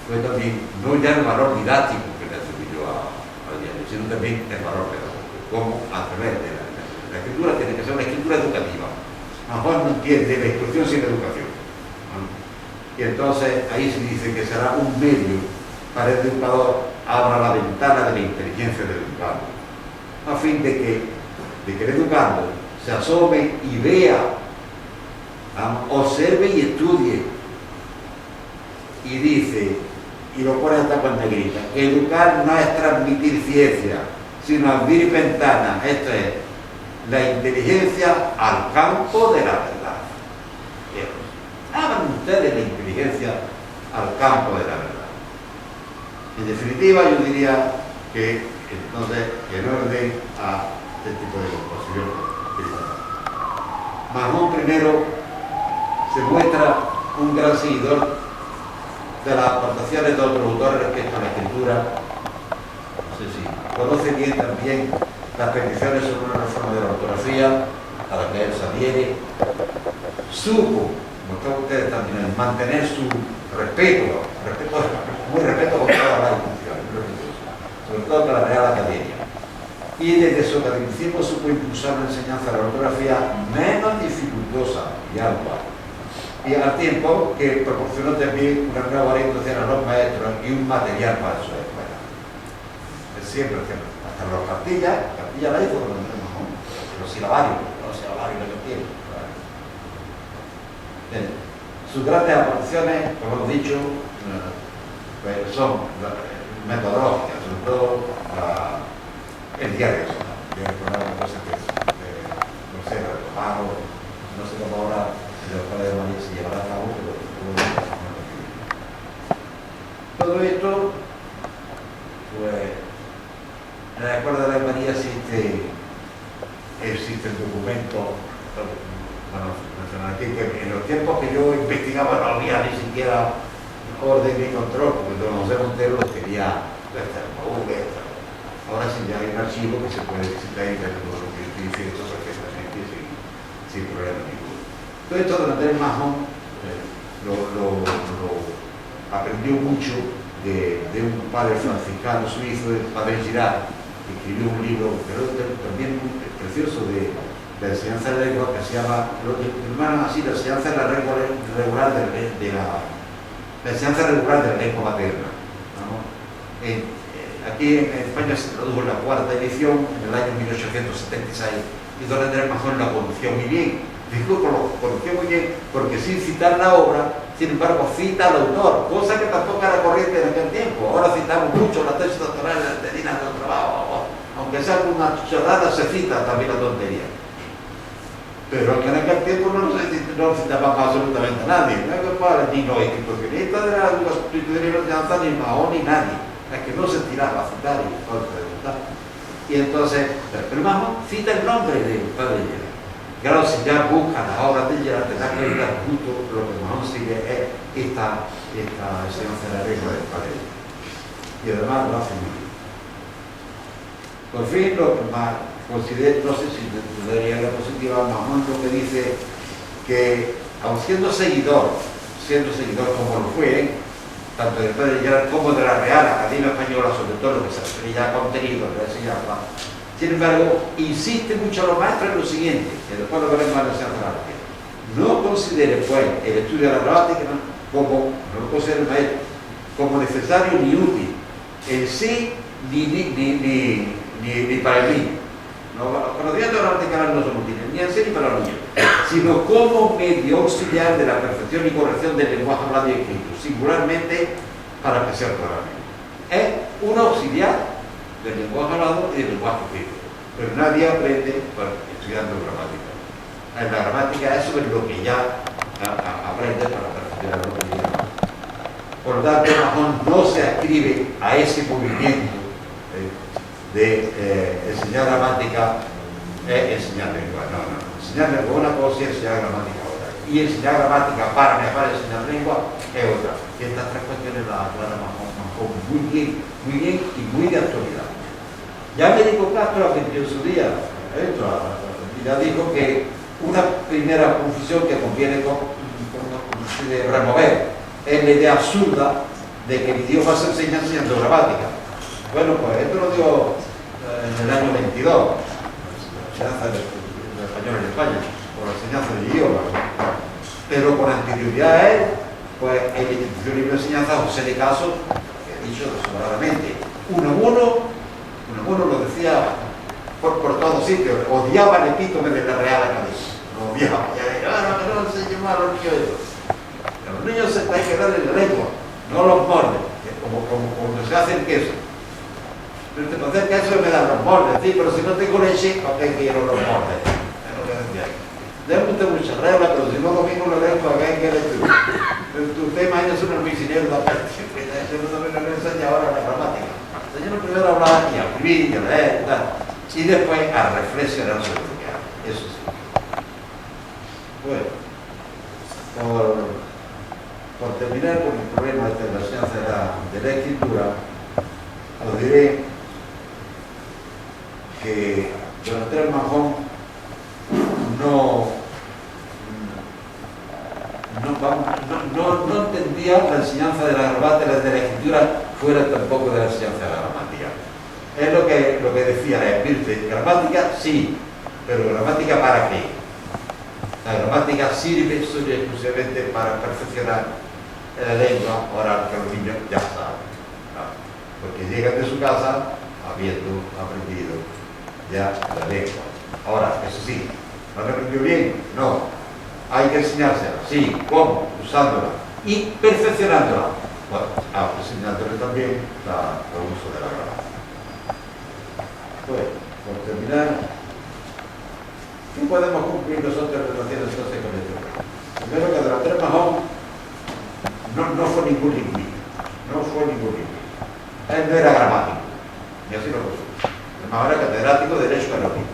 fue también no ya el valor didáctico que le atribuyó al diario, sino también el valor pedagógico, como a través de la escritura tiene que ser una escritura educativa. Mahón no entiende la instrucción sin educación. Y entonces ahí se dice que será un medio para el educador abra la ventana de la inteligencia del educando, a fin de que el educando se asome y vea, observe y estudie. Y dice, y lo pone hasta con negrita, educar no es transmitir ciencia, sino abrir ventanas, esto es, la inteligencia al campo de la verdad. Hagan ustedes la inteligencia al campo de la verdad. En definitiva, yo diría que entonces, en orden a este tipo de composición, Mahón primero se muestra un gran seguidor de las aportaciones de otros autores respecto a la escritura. No sé si conoce bien también las peticiones sobre una reforma de la ortografía a la que él se adhiere. Supo, como todos ustedes también, mantener su respeto con todas las instituciones, sobre todo con la Real Academia. Y desde su academicismo supo impulsar una enseñanza de la ortografía menos dificultosa y ardua, y al tiempo que proporcionó también una nueva orientación a los maestros y un material para su escuela. Siempre, hasta los cartillas la hizo con los silabarios que tiene. Sus grandes aportaciones, como hemos dicho, pues son metodológicas, sobre todo el diario, el programa de cosas que no sé, retomado, no sé cómo ahora en los cuales de María se llevará a cabo, pero todo esto, pues, en la Escuela de la María existe el documento, bueno, aquí, que en los tiempos que yo investigaba no había ni siquiera orden ni control, porque don José Montero los tenía ahora sí ya hay un archivo que se puede visitar y ver todo lo que estoy diciendo perfectamente sin problema ninguno. Todo esto durante el Mahón lo aprendió mucho de un padre franciscano suizo, el padre Girard, que escribió un libro, pero también muy precioso de enseñanza de la lengua, que se llama, lo llaman así, la enseñanza de la lengua regular la enseñanza regular de la lengua materna. Aquí en España se tradujo la cuarta edición en el año 1876 y don Andrés Mahón la conoció muy bien. Dijo que lo conoció muy bien porque sin citar la obra, sin embargo cita al autor, cosa que tampoco era corriente en aquel tiempo. Ahora citamos mucho la tesis doctoral de Dina del trabajo, aunque sea alguna chorrada se cita también la tontería. Pero que en aquel tiempo no citaba absolutamente a nadie, ni los institucionistas de la enseñanza, ni Mahón, ni nadie. Es que no se tiraba a citar y y entonces, pero Mahón cita el nombre del padre Gerard. Claro, si ya busca las obras de Gerard, te da cuenta justo lo que Mahón sigue es esta enseñanza de la lengua del padre Gerard. Y además lo hace muy bien. Por fin, lo que más considero, no sé si daría la positiva, Mahón lo que dice que, aun siendo seguidor como lo fue, tanto del padre Gerard como de la Real Academia Española, sobre todo lo que se refería a contenido de la enseñanza, sin embargo, insiste mucho a los maestros en lo siguiente, que después lo veremos en la enseñanza gramática. No considere, pues, el estudio de la gramática como necesario ni útil en sí, ni para mí, Los conocimientos gramaticales no son útiles ni en sí ni para los niños, sino como medio auxiliar de la perfección y corrección del lenguaje hablado y escrito, singularmente para especial programa. Es un auxiliar del lenguaje hablado y del lenguaje escrito, pero nadie aprende estudiando gramática. En la gramática es sobre lo que ya aprende para perfeccionar lo que diga. Por lo tanto, no se ascribe a ese movimiento de enseñar gramática enseñar lengua. No. Enseñar lengua una cosa y enseñar gramática otra. Y enseñar gramática para mejorar enseñar lengua es otra. Y estas tres cuestiones las aclara Manjón muy bien y muy de actualidad. Ya Américo Castro advirtió en su día, ya dijo que una primera confusión que conviene remover es la idea absurda de que el idioma se enseña enseñando gramática. Bueno, pues esto lo dio en el año 22, la enseñanza del español en España, por la enseñanza del idioma. Pero con anterioridad a él, pues en la institución libre de enseñanza, José de Caso, que he dicho sobradamente, uno lo decía por todos sitios, odiaba el epítome de la Real Academia. Lo odiaba, ya decía, no enseñe más a los niños eso. A los niños hay que darle la lengua, no los moldes, como cuando se hace el queso. Pero te parece que eso me da los moldes, sí, pero si no tengo leche, ¿para qué quiero los moldes? Es lo que decía. Deme usted mucha regla, pero si no domino la lengua, ¿qué quieres tú? Usted imagínese un almacenero de aparte, yo no también le enseña ahora la gramática. Enseño primero a hablar y a escribir y a leer, y después a reflexionar sobre lo que hago. Eso sí. Bueno, por terminar con el problema de la enseñanza de la escritura, os diré que don Andrés Manjón no entendía la enseñanza de la gramática, de la escritura, fuera tampoco de la enseñanza de la gramática. Es lo que decía, gramática sí, pero gramática ¿para qué? La gramática sirve solo exclusivamente para perfeccionar la lengua oral que los niños ya saben, ¿no? Porque llegan de su casa habiendo aprendido ya la lengua. Ahora, eso sí, ¿no han aprendido bien? No. Hay que enseñársela. Sí. ¿Cómo? Usándola y perfeccionándola. Bueno, enseñándole también el uso de la gramática. Bueno, por terminar, ¿qué podemos concluir nosotros en relación entonces con esto? Primero que don Andrés Manjón no fue ningún lingüista. Él no era gramático, y así lo puso. Además era catedrático de Derecho Canónico.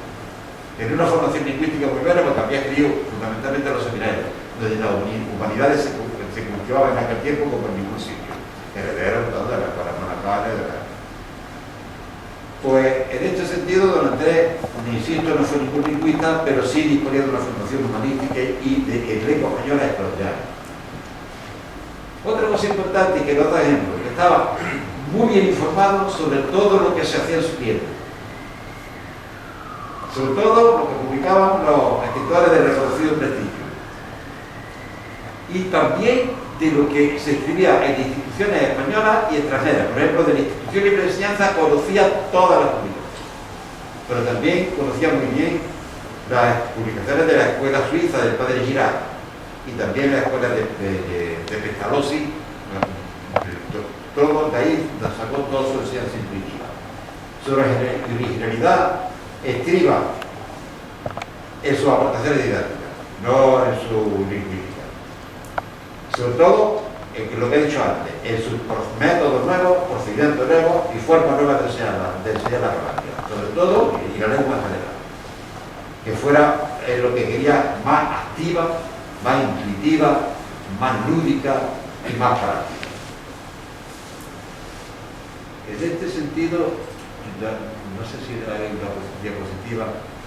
Tenía una formación lingüística muy buena porque había escrito fundamentalmente en los seminarios, donde las humanidades se cultivaban en aquel tiempo como en ningún sitio. Heredero de la escuela monacal, Pues en este sentido, don Andrés, insisto, no fue ningún lingüista, pero sí disponía de una formación humanística y de lengua española extraordinaria. Otra cosa importante que nos da ejemplo, que estaba muy bien informado sobre todo lo que se hacía en su tiempo. Sobre todo lo que publicaban los escritores de reconocido prestigio. Y también de lo que se escribía en instituciones españolas y extranjeras. Por ejemplo, de la Institución Libre de Enseñanza conocía todas las publicaciones. Pero también conocía muy bien las publicaciones de la escuela suiza del padre Girard y también la escuela de Pestalozzi. Todo de ahí sacó toda su enseñanza intuitiva. Su originalidad estriba en sus aportaciones didácticas, no en su lingüística. Sobre todo, en lo que he dicho antes, en sus métodos nuevos, procedimientos nuevos y formas nuevas de enseñar la gramática. Sobre todo, y la lengua en general. Que fuera lo que quería más activa, más intuitiva, más lúdica y más práctica. En este sentido, no sé si hay una diapositiva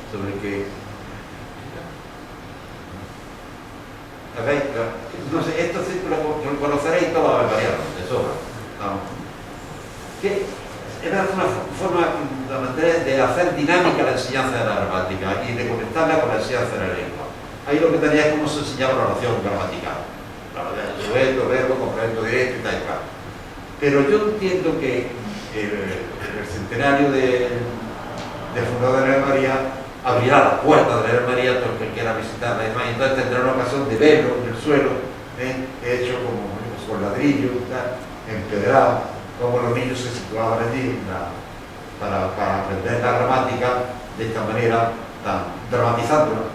sobre que... A ver, no sé, estos círculos lo conoceréis todas las variables de sobra. Que era una forma de hacer dinámica la enseñanza de la gramática y de conectarla con la enseñanza de la lengua. Ahí lo que tenía es cómo se enseñaba la oración gramatical. Sujeto, verbo, complemento directo y tal y cual. Pero yo entiendo que el centenario de del fundador de la Ave María, abrirá la puerta de la Ave María a todo el que quiera visitarla, y entonces tendrá una ocasión de verlo en el suelo, hecho como con ladrillo, empedrado, como los niños se situaban allí para aprender la gramática de esta manera, dramatizándola.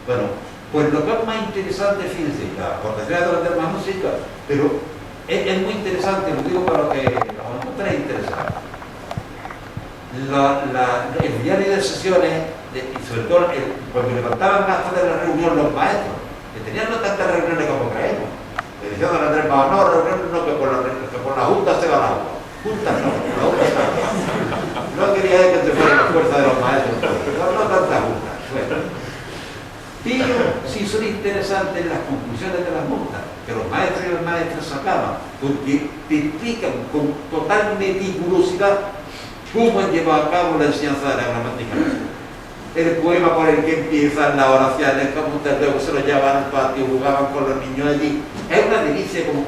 Bueno, pues lo que es más interesante, fíjense, la aportación de la más música, pero es muy interesante, lo digo para que lo encontré interesante. El diario de sesiones, y sobre todo cuando levantaban hasta de la reunión los maestros, que tenían no tantas reuniones como creemos. Le decían a Andrés Pablo, no, reuniones no, que por la Junta se va la agua. Junta no, la Junta está. No quería que se fuera la fuerza de los maestros, no tantas juntas. Bueno. Pero sí son interesantes las conclusiones de las multas que los maestros y las maestras sacaban, porque te explican con total meticulosidad cómo han llevado a cabo la enseñanza de la gramática. El poema por el que empiezan las oraciones, como luego se lo llevaban al patio, jugaban con los niños allí. Es una delicia, como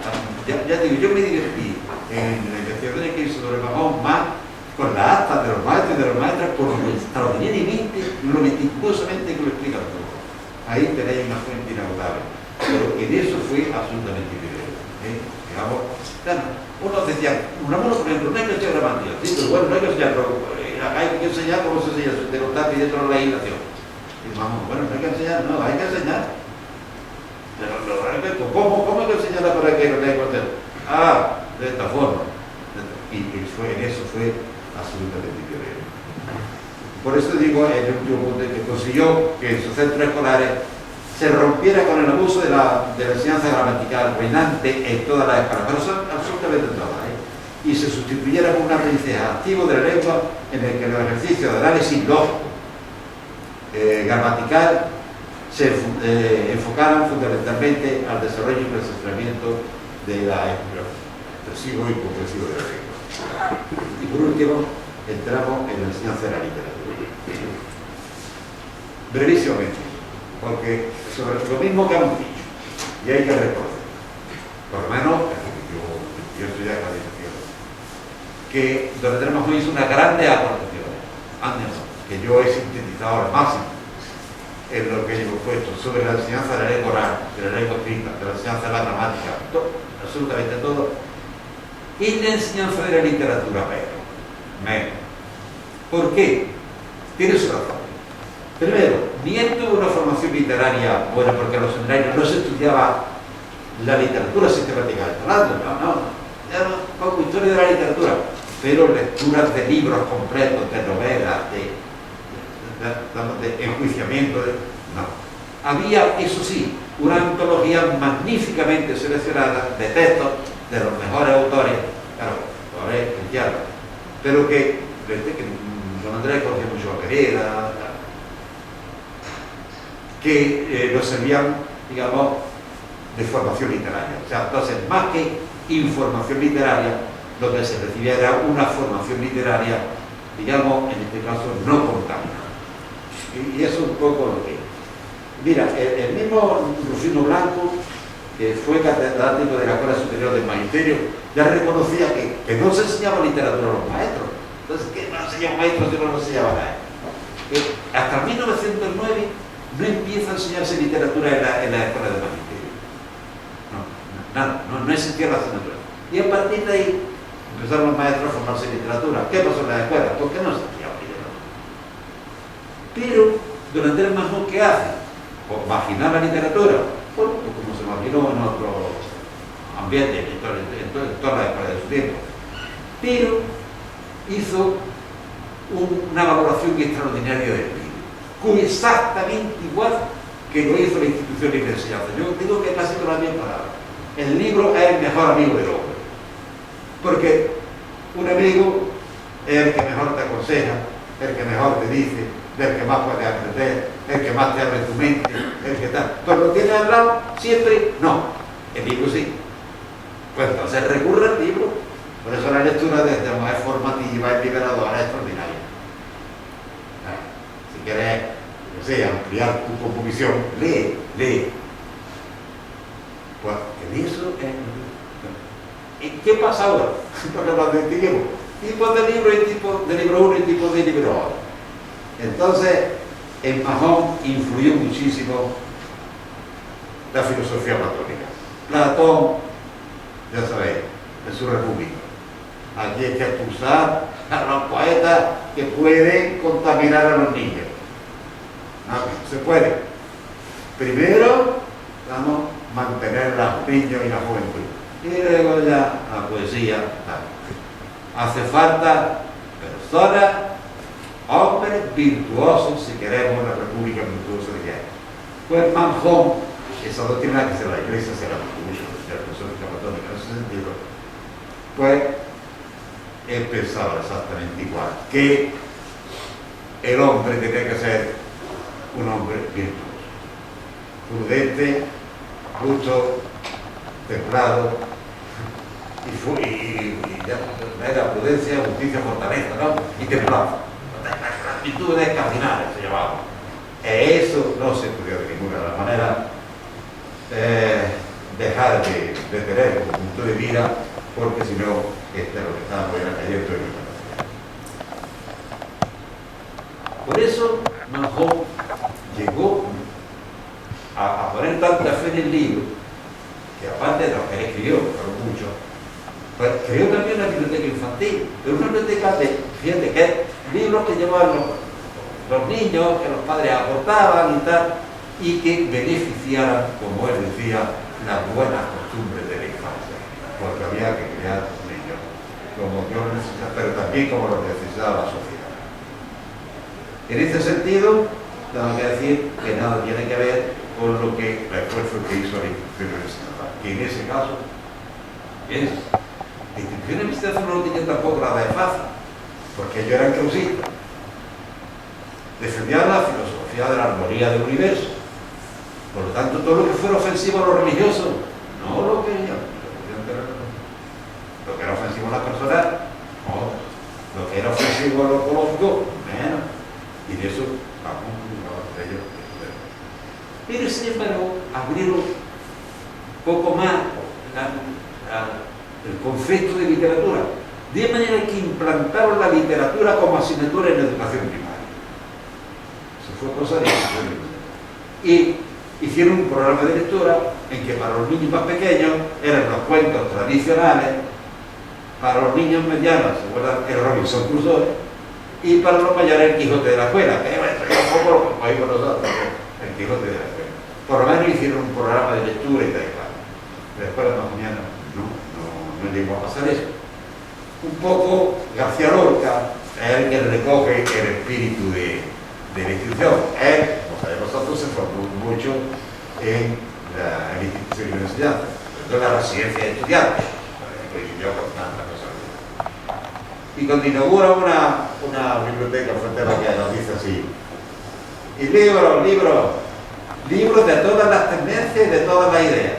ya digo, yo me divertí en la investigación que hizo sobre Mamón más con las actas de los maestros y de las maestras, por lo extraordinariamente, lo meticulosamente que lo explican todo. Ahí tenéis una fuente inagotable. Pero en eso fue absolutamente evidente. Digamos, claro, unos decían, por ejemplo, no hay que enseñar gramática, sí, pero bueno, no hay que enseñarlo. Acá hay que enseñar cómo se enseña, te lo está pidiendo la legislación. Y vamos, bueno, no hay que enseñar, no, hay que enseñar. Pero, ¿cómo hay que enseñarla para que lo tenga que hacer? Ah, de esta forma. Y en eso fue absolutamente pionero. Por eso digo, en el último punto, que consiguió que en sus centros escolares se rompiera con el abuso de la enseñanza gramatical reinante en todas las escuelas, pero son absolutamente todas, y se sustituyera por un aprendizaje activo de la lengua en el que los ejercicios de análisis lógico, gramatical, se enfocaran fundamentalmente al desarrollo y perfeccionamiento de la expresivo y comprensivo de la lengua. Y por último, entramos en la enseñanza de la literatura. Brevísimamente, porque sobre lo mismo que hemos dicho, y hay que reconocer, por lo menos, yo estoy de acuerdo, que don Andrés Majón hizo una grande aportación, que yo he sintetizado al máximo en lo que hemos puesto sobre la enseñanza de la lengua oral, de la lengua escrita, de la enseñanza de la gramática, absolutamente todo, y la enseñanza de la literatura menos. ¿Por qué? Tiene su razón. Primero, ni él tuvo una formación literaria buena, porque en los seminarios no se estudiaba la literatura sistemática del hablando, era un poco historia de la literatura, pero lecturas de libros completos, de novelas, de enjuiciamiento, no. Había, eso sí, una antología magníficamente seleccionada de textos de los mejores autores, claro, autores cristianos, pero que don Andrés conocía mucho a Pereda, que nos servían, digamos, de formación literaria. O sea, entonces, más que información literaria, lo que se recibía era una formación literaria, digamos, en este caso, no contaminada. Y eso es un poco lo que... Mira, el mismo Rufino Blanco, que fue catedrático de la Escuela Superior del Magisterio, ya reconocía que no se enseñaba literatura a los maestros. Entonces, ¿qué no enseñaba maestros si no lo enseñaban a él? Hasta 1909 no empieza a enseñarse literatura en la Escuela del Magisterio. No existía la asignatura. Y a partir de ahí empezaron los maestros a formarse en literatura. ¿Qué pasó en la escuela? ¿Por qué no se enseñaba literatura? Pero, don Andrés Majón, ¿qué hace? Pues marginar la literatura. Bueno, pues como se marginó en otro ambiente, en todas las escuelas de su tiempo. Pero hizo una valoración extraordinaria del libro, exactamente igual que lo hizo la institución de enseñanza. Yo digo que casi con las mismas palabras. El libro es el mejor amigo del hombre, porque un amigo es el que mejor te aconseja, el que mejor te dice, el que más puede aprender, el que más te abre tu mente, el que tal. Cuando lo tienes al lado, siempre no. El libro sí. Pues entonces recurre al libro. Por eso la lectura desde es formativa, es liberadora, es extraordinaria. Si quieres, no sé, ampliar tu composición, lee. Pues en eso es... ¿Qué pasa ahora? Porque lo investiguemos. Tipos de libro y tipo de libro 1 y tipo de libro 2. Entonces, en Mahón influyó muchísimo la filosofía platónica. Platón, ya sabéis, en su República. Aquí hay que expulsar a los poetas que pueden contaminar a los niños. No, se puede. Primero, vamos a mantener a los niños y la juventud. Y luego ya la poesía. Hace falta personas, hombres virtuosos, si queremos una república virtuosa de que hay. Pues Manjón, esa doctrina que se la iglesia se la mucho de la filosofía platónica en ese sentido, pues él pensaba exactamente igual, que el hombre tenía que ser un hombre virtuoso, prudente, justo, templado, y ya era prudencia, justicia, fortaleza, ¿no? Y templado. Las virtudes cardinales se llamaban. Eso no se podía de ninguna de las maneras dejar de tener como punto de vida, porque si no, lo que estábamos era cayendo en el. Por eso Manjón llegó a poner tanta fe en el libro, que aparte de lo que él escribió, pero mucho, pues creó también una biblioteca infantil, pero una biblioteca de, fíjate, que libros que llevaban los niños, que los padres aportaban y tal, y que beneficiaran, como él decía, las buenas costumbres de la infancia, porque había que crear niños como Dios lo necesitaba, pero también como lo necesitaba la sociedad. En este sentido, tengo que decir que nada tiene que ver con lo que el esfuerzo que hizo la institución universitaria, que en ese caso es la institución universitaria no lo tenía tampoco nada de fácil, porque ellos eran clausistas, defendían la filosofía de la armonía del universo. Por lo tanto, todo lo que fuera ofensivo a los religiosos, no lo querían. Lo que era ofensivo a las personas, no. Lo que era ofensivo a lo ecológico, menos. Y de eso, vamos, de ellos. Pero sin embargo, abrieron poco más el concepto de literatura, de manera que implantaron la literatura como asignatura en la educación primaria. Eso fue cosa de y hicieron un programa de lectura en que para los niños más pequeños eran los cuentos tradicionales, para los niños medianos el Robinson Crusoe, y para los mayores el Quijote de la Escuela, que bueno, es un poco lo que cogimos nosotros, el Quijote de la Escuela. Por lo menos hicieron un programa de lectura y tal y cual. La escuela más mañana no llegó a pasar eso. Un poco García Lorca es el que recoge el espíritu de la institución. Él, como sabemos nosotros, se formó mucho en la institución de enseñanza, en la residencia de estudiantes, coincidió con tantas cosas. Y cuando inaugura una biblioteca frente a la que nos dice así, y libros de todas las tendencias y de todas las ideas.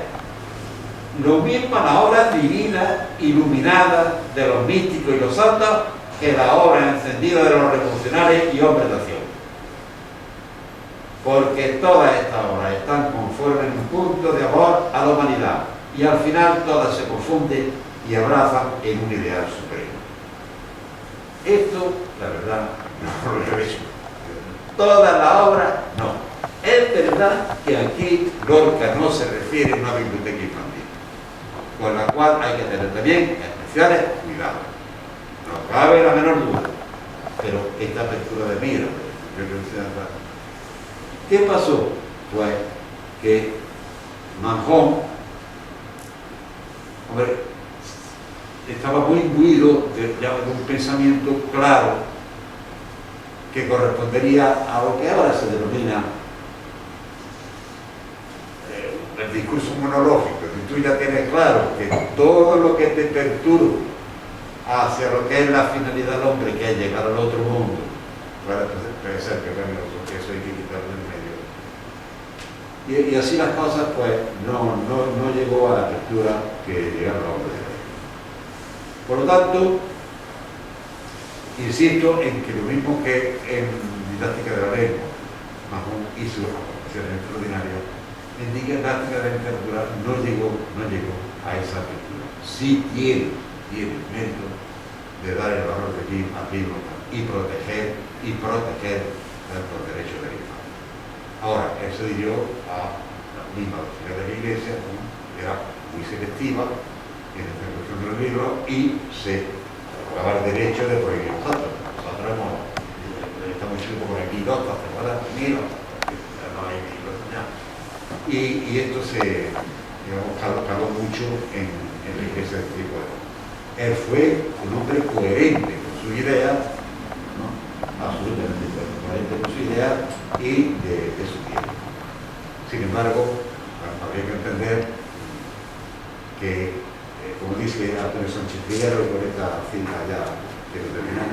Lo mismo las obras divinas, iluminadas de los místicos y los santos, que las obras encendidas de los revolucionarios y hombres de acción. Porque todas estas obras están conformes en un punto de amor a la humanidad, y al final todas se confunden y abrazan en un ideal supremo. Esto, la verdad, no lo he visto. Toda la obra, no. Es verdad que aquí Lorca no se refiere a una biblioteca infantil, con la cual hay que tener también especiales cuidados. No cabe la menor duda, pero esta apertura de mira, ¿qué pasó? Pues que Manjón, hombre, estaba muy imbuido de un pensamiento claro que correspondería a lo que ahora se denomina el discurso monológico. Y tú ya tienes claro que todo lo que te perturba hacia lo que es la finalidad del hombre, que es llegar al otro mundo, bueno, entonces puede ser que eso hay que quitarlo del medio. Y así las cosas, pues, no llegó a la apertura que llegaron los hombres de hoy. Por lo tanto, insisto en que lo mismo que en didáctica de la lengua, Manjón hizo aportaciones extraordinarias, en didáctica de la literatura no llegó a esa apertura. Sí tiene mérito de dar el valor al libro y proteger los derechos de la infancia. Ahora, eso dio a la misma doctrina de la Iglesia, ¿no? Era muy selectiva en esta cuestión de los libros y se daba el derecho de prohibir nosotros. Nosotros estamos escritos por aquí dos, no hay libros ya. Y esto se, digamos, caló mucho en la Iglesia de este tipo de cosas. Él fue un hombre coherente con su idea, ¿no? Absolutamente coherente con su idea y de su tiempo. Sin embargo, habría que entender que, como dice Antonio Sánchez Figueroa, y con esta cita ya quiero terminar,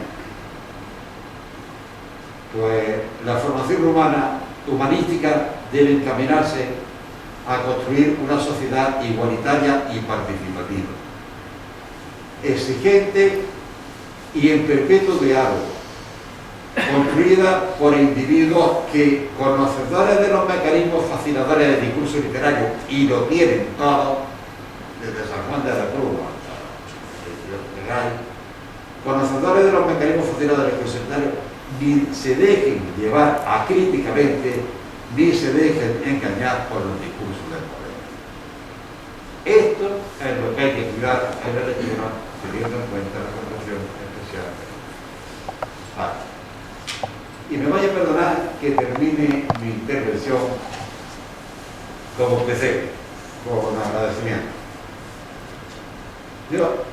pues la formación humanística debe encaminarse a construir una sociedad igualitaria y participativa, exigente y en perpetuo diálogo, construida por individuos que, conocedores de los mecanismos fascinadores del discurso literario, y lo tienen todos, desde San Juan de la Cruz hasta el Gay, conocedores de los mecanismos fascinadores del discurso literario, ni se dejen llevar acríticamente, ni se dejen engañar por los discursos del poder. Esto es lo que hay que cuidar en la lectura, teniendo en cuenta la connotación especial. Y me vaya a perdonar que termine mi intervención como empecé, con agradecimiento. Yo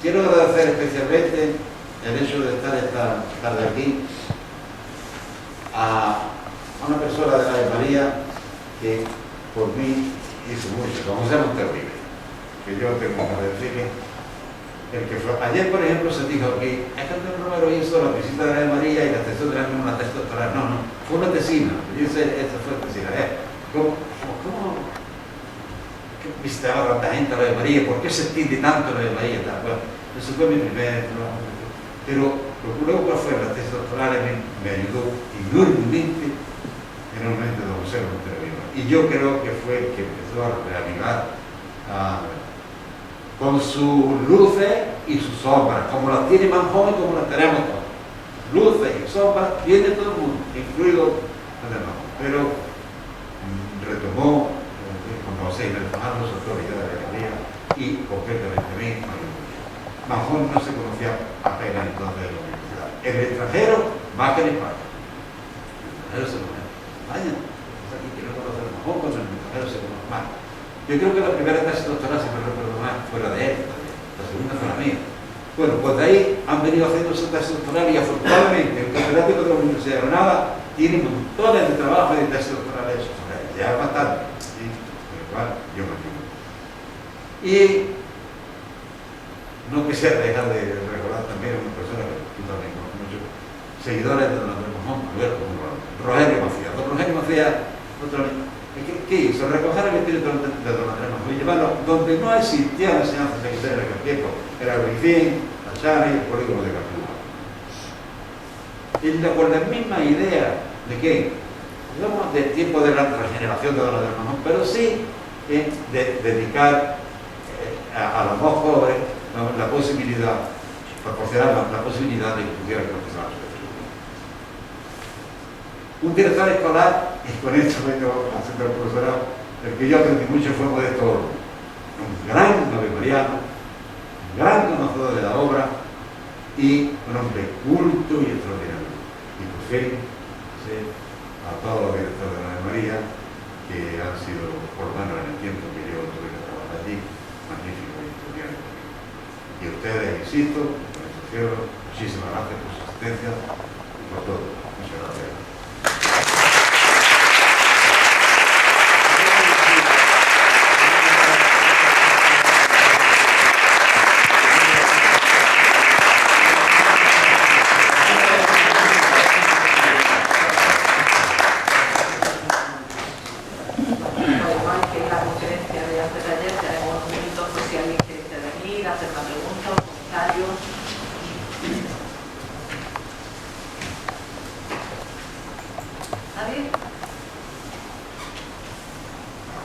quiero agradecer especialmente el hecho de estar esta tarde aquí a una persona de la Ave María que por mí hizo mucho, como José Monterribe, que yo tengo que decirle. El que fue, ayer, por ejemplo, se dijo aquí, es que Antonio Romero hizo la visita de la Ave María y la tesis de la misma tesis doctoral. No, fue una tesina. Yo sé, esta fue tesina. ¿Cómo visitaba tanta gente a la Ave María? ¿Por qué se entiende tanto la Ave María? Bueno, eso fue mi primer trabajo. Pero lo que luego fue la tesis doctoral me ayudó enormemente don José Monterribe. Y yo creo que fue el que empezó a reavivar con sus luces y sus sombras, como las tiene Manjón y como las tenemos todos. Luces y sombras tiene todo el mundo, incluido los de Manjón. Pero retomó, como se retomaron su autoridad de la Galería y concretamente a mí, Manjón no se conocía apenas entonces de la universidad. En el extranjero, más que en España. En el extranjero se conoce. España, aquí que no conoce a Manjón, cuando en el extranjero se conoce más. Yo creo que la primera tesis doctoral, si me recuerdo mal, fue la de él, la segunda fue la mía. Bueno, pues de ahí han venido haciendo esa tesis doctoral y afortunadamente el catedrático de la Universidad de Granada tiene montones de trabajos de tesis doctorales sobre él, ya es bastante, ¿sí? Con lo cual yo me entiendo. Y no quisiera dejar de recordar también a una persona que tú también conoces mucho, seguidores de don Andrés Manjón, Rogelio Macías. Don Rogelio Macías, ¿qué hizo? Recoger el espíritu de don Andrés Manjón y llevarlo donde no existía la enseñanza secundaria en aquel tiempo. Era el Brifín, la Chana y el polígono de Cartagena. Y con la misma idea de que, digamos, del tiempo de la regeneración de don Andrés Manjón, pero sí de dedicar a los más pobres la posibilidad, proporcionar la posibilidad de que pudieran continuar su estudio. Un director escolar, y con esto vengo a hacer el profesorado, el que yo aprendí mucho fue Modesto Oro, un gran novemariano, un gran conocedor de la obra y un hombre culto y extraordinario. Y por fin, a todos los directores de la Ave María, que han sido, por lo menos en el tiempo que yo tuve que trabajar allí, magníficos y extraordinarios. Y a ustedes, insisto, con el cierro, muchísimas gracias por su asistencia y por todo. Muchas gracias.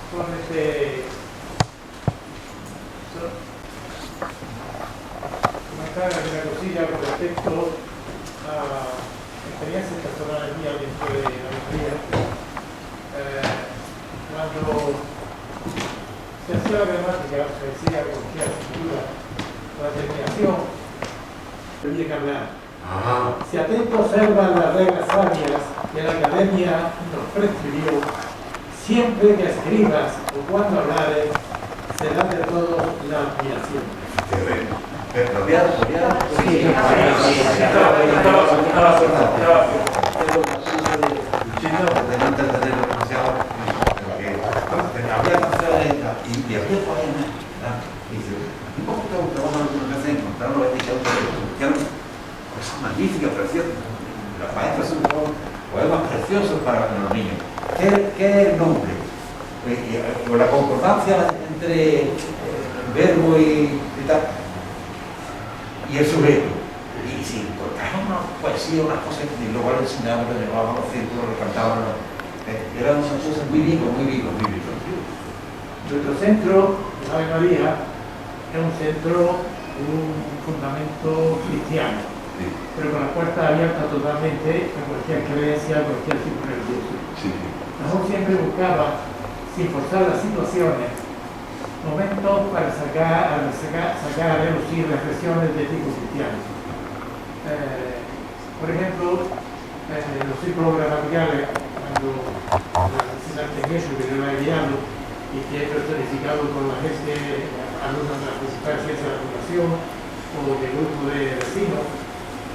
Con esta experiencias personales mías dentro de la minería. Cuando se hacía la gramática, se decía que cogía la escritura, la terminación, tenía que hablar. Si atento observan las reglas sabias que la academia nos prescribió, siempre que escribas o cuando hablares, será de todo la admiración. Y había poemas, y dice, un poco trabajo en una casa encontrar los etiquetos que eran cosas magníficas, preciosas. Las maestras son poemas preciosos para los niños. ¿Qué es el nombre? O la concordancia entre el verbo y tal, y el sujeto. Y si encontraban una poesía, unas cosas, y luego le enseñaban, le llevaban los círculos, le cantaban, eran unas cosas muy vivas, muy vivas, muy vivas. Nuestro centro, Ave María, es un centro, un fundamento cristiano, Sí. pero con las puertas abiertas totalmente a cualquier creencia, a cualquier tipo religioso. Sí. Nosotros siempre buscaba, sin forzar las situaciones, momentos para sacar a relucir reflexiones de tipo cristiano. Por ejemplo, los círculos gramaticales, cuando el Iglesia que yo he guiado y que he personificado con la gente, alumnos de la principal ciencia de la fundación o del grupo de vecinos,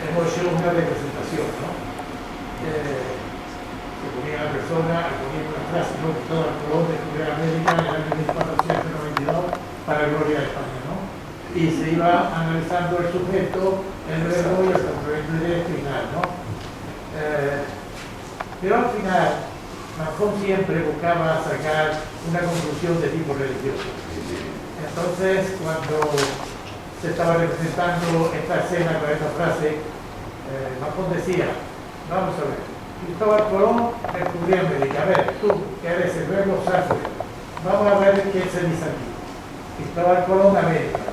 hemos hecho una representación, ¿no? Se ponía la persona, ponía una frase, ¿no? Todo el Colón descubrió América en el año 1492 para la gloria de España, ¿no? Y se iba analizando el sujeto, el verbo y el complemento directo y final, ¿no? Pero al final, Manjón siempre buscaba sacar una conclusión de tipo religioso. Entonces, cuando se estaba representando esta escena con esta frase, Manjón decía, vamos a ver, Cristóbal Colón descubrió América. A ver, tú, que eres el verbo sacro, vamos a ver qué se dice aquí. Cristóbal Colón, América.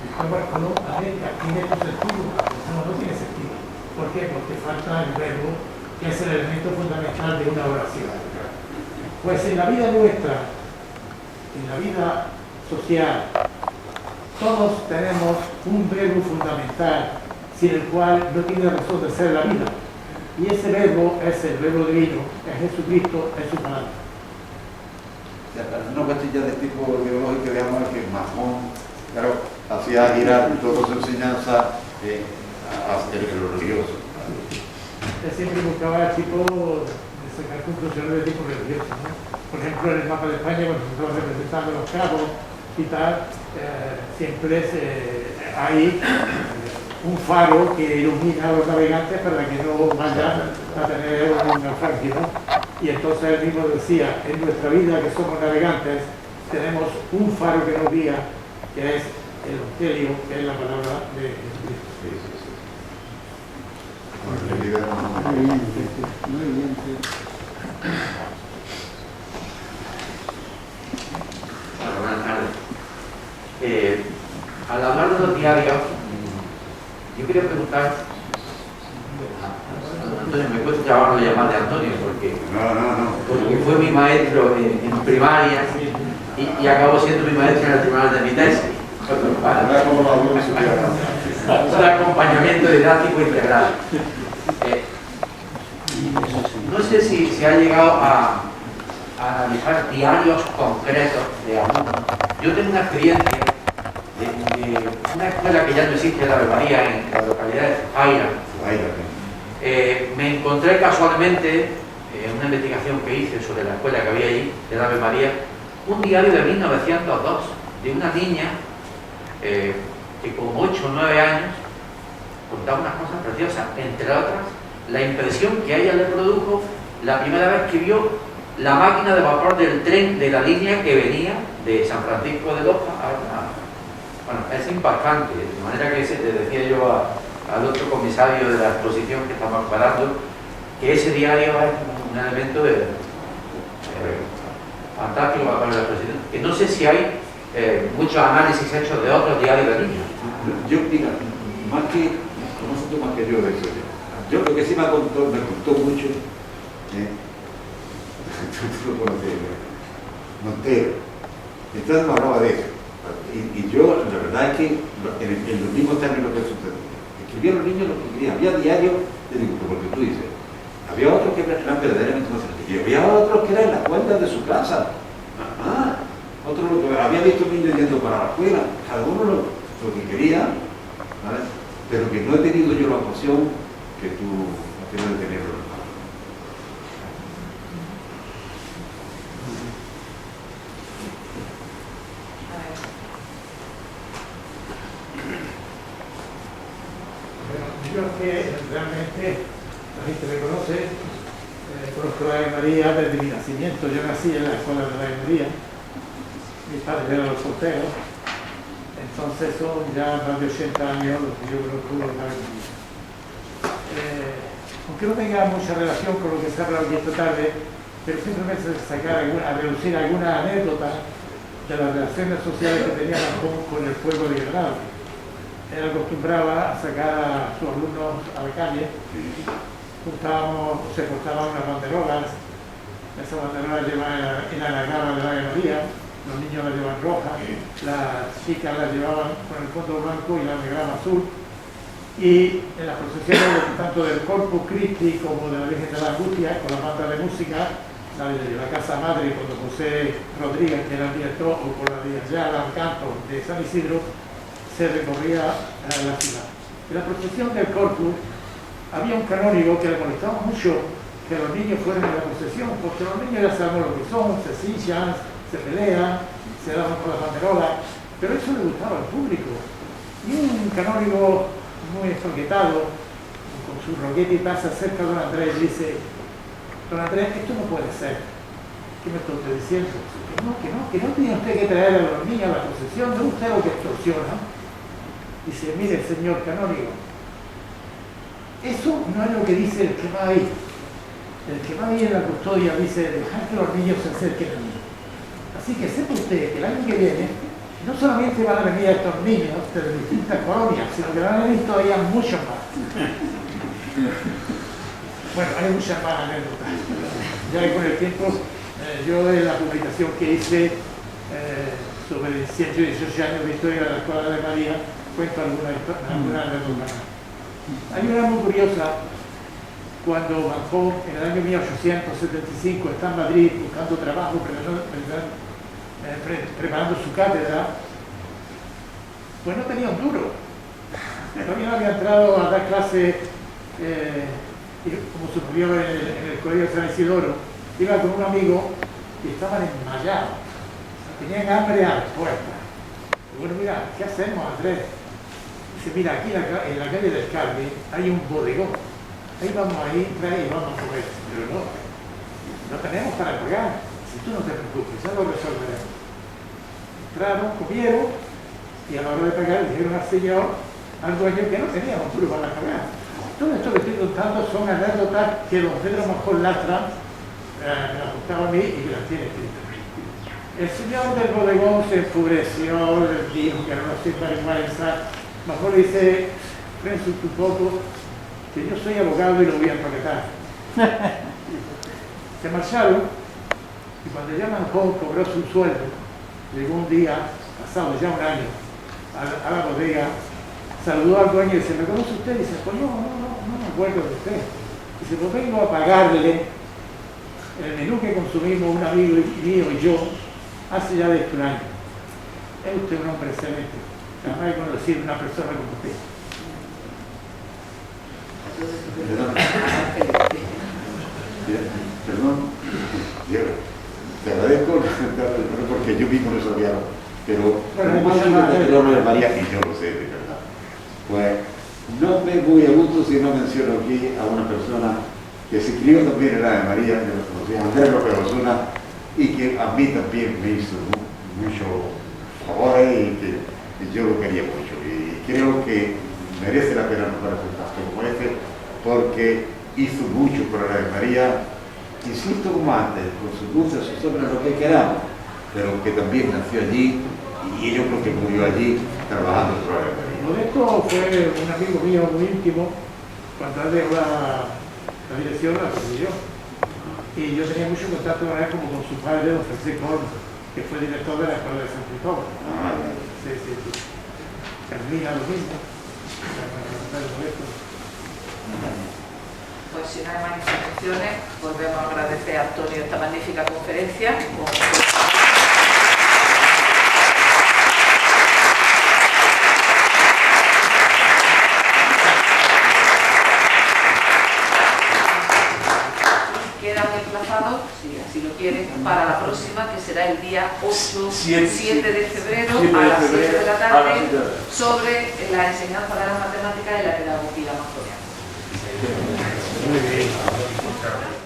Cristóbal Colón, América, ¿tiene tu sentido? No tiene sentido. ¿Por qué? Porque falta el verbo, que es el elemento fundamental de una oración. Pues en la vida nuestra, en la vida social, todos tenemos un verbo fundamental sin el cual no tiene razón de ser la vida. Y ese verbo es el verbo divino, es Jesucristo, es su palabra. Una cuestión ya de tipo teológico, digamos, que Manjón, claro, hacía girar toda su enseñanza hacia lo religioso. Él siempre buscaba el tipo de sacar conclusiones de tipo religioso, ¿no? Por ejemplo, en el mapa de España, cuando se estaba representando los cabos y tal, siempre hay un faro que ilumina a los navegantes para que no vayan a tener un naufragio, ¿no? Y entonces él mismo decía, en nuestra vida que somos navegantes, tenemos un faro que nos guía, que es el Evangelio, que es la palabra de Jesucristo. Buenas tardes. Al hablar de los diarios, yo quería preguntar, Antonio, me cuesta llamarlo llamar de Antonio porque fue mi maestro en primaria y acabó siendo mi maestro en el tribunal de mi tesis. Un acompañamiento didáctico integral. No sé si ha llegado a analizar diarios concretos de alumnos. Yo tengo una experiencia de una escuela que ya no existe, de Ave María, en la localidad de Zafaira. Me encontré casualmente en una investigación que hice sobre la escuela que había allí, de Ave María, un diario de 1902 de una niña que con 8 o 9 años contaba unas cosas preciosas, entre otras la impresión que a ella le produjo la primera vez que vio la máquina de vapor del tren de la línea que venía de San Francisco de Loja bueno, es impactante, de manera que le decía yo al otro comisario de la exposición que estamos preparando que ese diario es un elemento fantástico para la exposición, que no sé si hay muchos análisis hechos de otros diarios de niños. Yo, mira, más que conoces tú más que yo de eso. Yo lo que sí me gustó mucho, tú lo conoces, Montero. Entonces me hablaba de eso. Y yo, la verdad es que en los mismos términos que sucedía. Escribían los niños lo que querían. Había diario, te digo, porque tú dices, había otros que eran verdaderamente más sencillos. Y había otros que eran en las cuentas de su casa. Otros había visto niños yendo para la escuela. Cada uno lo que quería, ¿vale? Pero que no he tenido yo la ocasión que tú has tenido de tenerlo. Yo que realmente la gente me conoce, conozco a la Ave María desde mi nacimiento. Yo nací en la escuela de la Ave María, mis padres eran los porteros, entonces son ya más de 80 años los que yo conozco de la Ave María. Aunque no tenga mucha relación con lo que se ha hablado aquí esta tarde, pero simplemente a reducir alguna anécdota de las relaciones sociales que tenía con el pueblo de Granada. Él acostumbraba a sacar a sus alumnos a la calle, se cortaban unas banderolas, esas banderolas llevaban el anagrama de la Ave María, los niños las llevaban rojas, las chicas las llevaban con el fondo blanco y el anagrama azul, y en las procesiones tanto del Corpus Christi como de la Virgen de la Angustia, con la banda de música, la de la Casa Madre, cuando José Rodríguez, que era el director, o por la de Ayala, Canto de San Isidro, se recorría la ciudad. En la procesión del Corpus había un canónigo que le molestaba mucho que los niños fueran en la procesión, porque los niños ya sabemos lo que son, se sillan, se pelean, se daban con las banderolas, pero eso le gustaba al público. Y un canónigo muy espanquetado, con su roquete y tal, se acerca a don Andrés y dice: don Andrés, esto no puede ser. ¿Qué me está usted diciendo? Que no tiene usted que traer a los niños a la procesión, no usted lo que extorsiona. Dice: mire, señor canónigo, eso no es lo que dice el que va ahí. El que va ahí en la custodia dice: dejar que los niños se acerquen a mí. Así que sepa usted que el año que viene no solamente van a venir estos niños de distintas colonias, sino que van a venir todavía muchos más. Bueno, hay muchas más anécdotas. Ya con el tiempo, yo en la publicación que hice sobre 118 años de historia de la Escuela de María, cuento alguna anécdota. Hay una muy curiosa. Cuando bajó en el año 1875, está en Madrid buscando trabajo, preparando su cátedra, pues no tenía un duro. Todavía no había entrado a dar clases como superior en el Colegio de San Isidoro. Iba con un amigo y estaban enmayados, tenían hambre a las puertas. Y bueno, mira, ¿qué hacemos, Andrés? Dice: mira, aquí en la calle del Carmen hay un bodegón. Ahí vamos a entrar y vamos a comer. Pero no tenemos para pagar. Si tú no te preocupes, ya lo resolveremos. Entraron, comieron, y a la hora de pagar le dijeron al dueño que no tenía un duro para pagar. Todo esto que estoy contando son anécdotas que don Pedro Majón Lastra me las contaba a mí y me las tiene escritas. El señor del bodegón se enfureció, le dijo que no se vergüenza. Majón le dice: frense un poco, que yo soy abogado y lo voy a empaquetar. Se marcharon y cuando ya Manjón cobró su sueldo, llegó un día, pasado ya un año, a la bodega, saludó al dueño y dice: ¿me conoce usted? Y dice: pues no me acuerdo de usted. Dice: pues vengo a pagarle el menú que consumimos un amigo mío y yo hace ya de un año. Es usted un hombre excelente, jamás he conocido una persona como usted. Perdón, te agradezco porque yo mismo lo sabía, pero como de la Ave María, y yo lo sé de verdad, pues no me voy a gusto si no menciono aquí a una persona que se crió también en la Ave María, que lo conocía, Andrés López Osuna, y que a mí también me hizo mucho favores y que yo lo quería mucho. Y creo que merece la pena nombrar un caso como este, porque hizo mucho por la Ave María, insisto como antes, con sus luces, sus sombras, lo que queramos, pero que también nació allí y yo creo que murió allí trabajando por la Ave María. Modesto fue un amigo mío muy íntimo. Cuando él dejó la dirección, la perdí yo. Y yo tenía mucho contacto con él, como con su padre, don Francisco Olmo, que fue director de la Escuela de San Cristóbal. Sí, sí, sí. Carmina, lo mismo. Pues si no hay más intervenciones, volvemos a agradecer a Antonio esta magnífica conferencia. Quedan emplazados, si así lo quieren, para la próxima, que será el día 7 de febrero a las 7 de la tarde, sobre la enseñanza de las matemáticas y la pedagogía amazoniana. Muy bien.